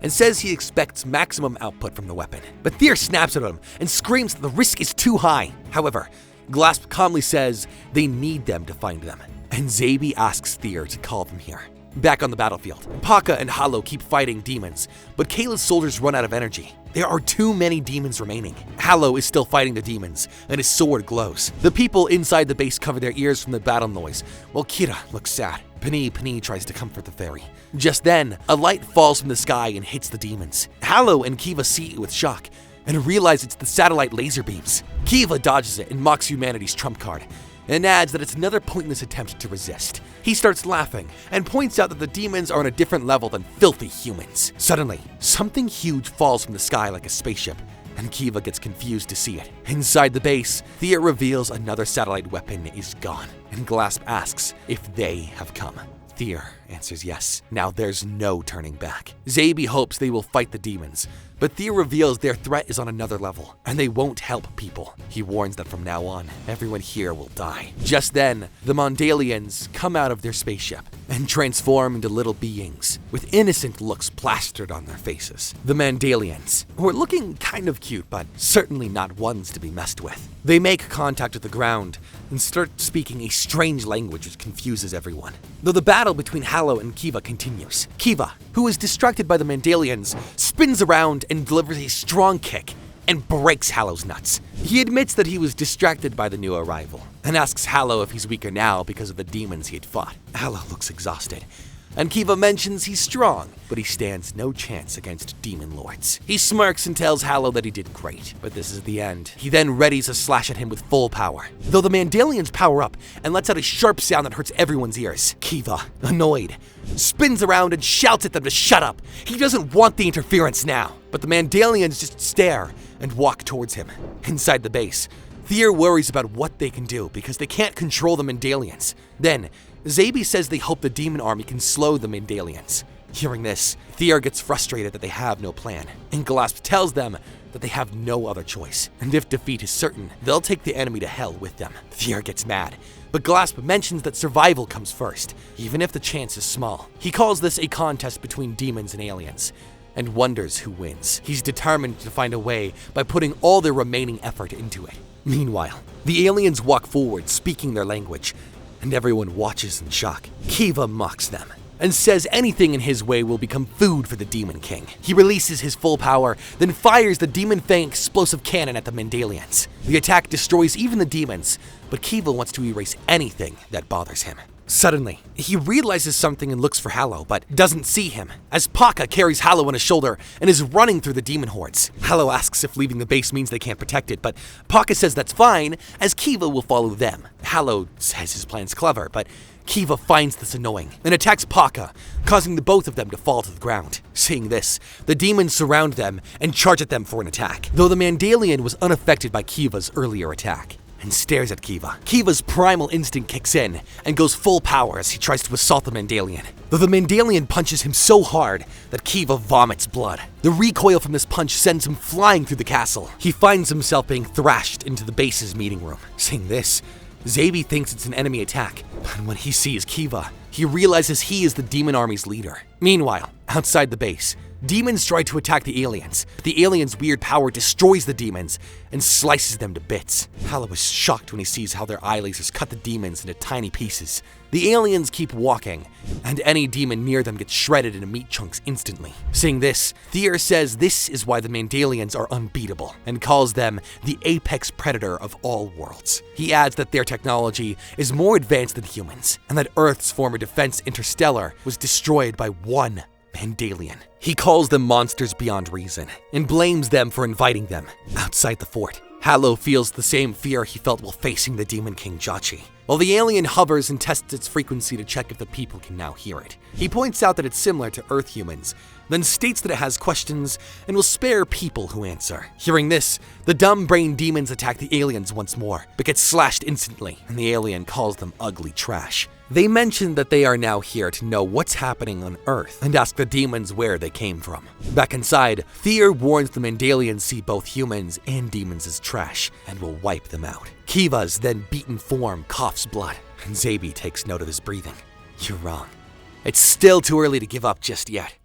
and says he expects maximum output from the weapon. But Thier snaps at him and screams that the risk is too high. However, Glasp calmly says they need them to find them, and Zabi asks Thier to call them here. Back on the battlefield, Paka and Hallow keep fighting demons, but Kayla's soldiers run out of energy. There are too many demons remaining. Hallow is still fighting the demons, and his sword glows. The people inside the base cover their ears from the battle noise, while Kira looks sad. Pani tries to comfort the fairy. Just then, a light falls from the sky and hits the demons. Hallow and Kiva see it with shock, and realize it's the satellite laser beams. Kiva dodges it and mocks humanity's trump card, and adds that it's another pointless attempt to resist. He starts laughing and points out that the demons are on a different level than filthy humans. Suddenly, something huge falls from the sky like a spaceship, and Kiva gets confused to see it. Inside the base, Thier reveals another satellite weapon is gone, and Glasp asks if they have come. Thier answers yes. Now there's no turning back. Zabi hopes they will fight the demons, but Thier reveals their threat is on another level, and they won't help people. He warns that from now on, everyone here will die. Just then, the Mandalians come out of their spaceship and transform into little beings with innocent looks plastered on their faces. The Mandalians, who are looking kind of cute, but certainly not ones to be messed with. They make contact with the ground and start speaking a strange language which confuses everyone. Though the battle between Hallow and Kiva continues, Kiva, who is distracted by the Mandalians, spins around and delivers a strong kick and breaks Hallow's nuts. He admits that he was distracted by the new arrival and asks Hallow if he's weaker now because of the demons he had fought. Hallow looks exhausted, and Kiva mentions he's strong, but he stands no chance against demon lords. He smirks and tells Hallow that he did great, but this is the end. He then readies a slash at him with full power, though the Mandalians power up and lets out a sharp sound that hurts everyone's ears. Kiva, annoyed, spins around and shouts at them to shut up. He doesn't want the interference now, but the Mandalians just stare and walk towards him. Inside the base, Thier worries about what they can do because they can't control the Mandalians. Then, Zabi says they hope the demon army can slow the Mandalians. Hearing this, Thier gets frustrated that they have no plan, and Glasp tells them that they have no other choice, and if defeat is certain, they'll take the enemy to hell with them. Thier gets mad, but Glasp mentions that survival comes first, even if the chance is small. He calls this a contest between demons and aliens, and wonders who wins. He's determined to find a way by putting all their remaining effort into it. Meanwhile, the aliens walk forward speaking their language, and everyone watches in shock. Kiva mocks them and says anything in his way will become food for the Demon King. He releases his full power, then fires the Demon Fang explosive cannon at the Mandalians. The attack destroys even the demons, but Kiva wants to erase anything that bothers him. Suddenly, he realizes something and looks for Hallow, but doesn't see him, as Paka carries Hallow on his shoulder and is running through the demon hordes. Hallow asks if leaving the base means they can't protect it, but Paka says that's fine, as Kiva will follow them. Hallow says his plan's clever, but Kiva finds this annoying and attacks Paka, causing the both of them to fall to the ground. Seeing this, the demons surround them and charge at them for an attack, though the Mandalian was unaffected by Kiva's earlier attack and stares at Kiva. Kiva's primal instinct kicks in and goes full power as he tries to assault the Mandalian, though the Mandalian punches him so hard that Kiva vomits blood. The recoil from this punch sends him flying through the castle. He finds himself being thrashed into the base's meeting room. Seeing this, Zabi thinks it's an enemy attack, but when he sees Kiva, he realizes he is the demon army's leader. Meanwhile, outside the base, demons try to attack the aliens, but the aliens' weird power destroys the demons and slices them to bits. Hallow is shocked when he sees how their eye lasers cut the demons into tiny pieces. The aliens keep walking, and any demon near them gets shredded into meat chunks instantly. Seeing this, Thier says this is why the Mandalians are unbeatable, and calls them the apex predator of all worlds. He adds that their technology is more advanced than humans, and that Earth's former defense Interstellar was destroyed by one Mandalian. He calls them monsters beyond reason, and blames them for inviting them outside the fort. Hallow feels the same fear he felt while facing the Demon King Jachi, while the alien hovers and tests its frequency to check if the people can now hear it. He points out that it's similar to Earth humans, then states that it has questions and will spare people who answer. Hearing this, the dumb-brained demons attack the aliens once more, but get slashed instantly, and the alien calls them ugly trash. They mention that they are now here to know what's happening on Earth and ask the demons where they came from. Back inside, Thier warns the Mandalians see both humans and demons as trash and will wipe them out. Kiva's then beaten form coughs blood, and Zabi takes note of his breathing. You're wrong. It's still too early to give up just yet.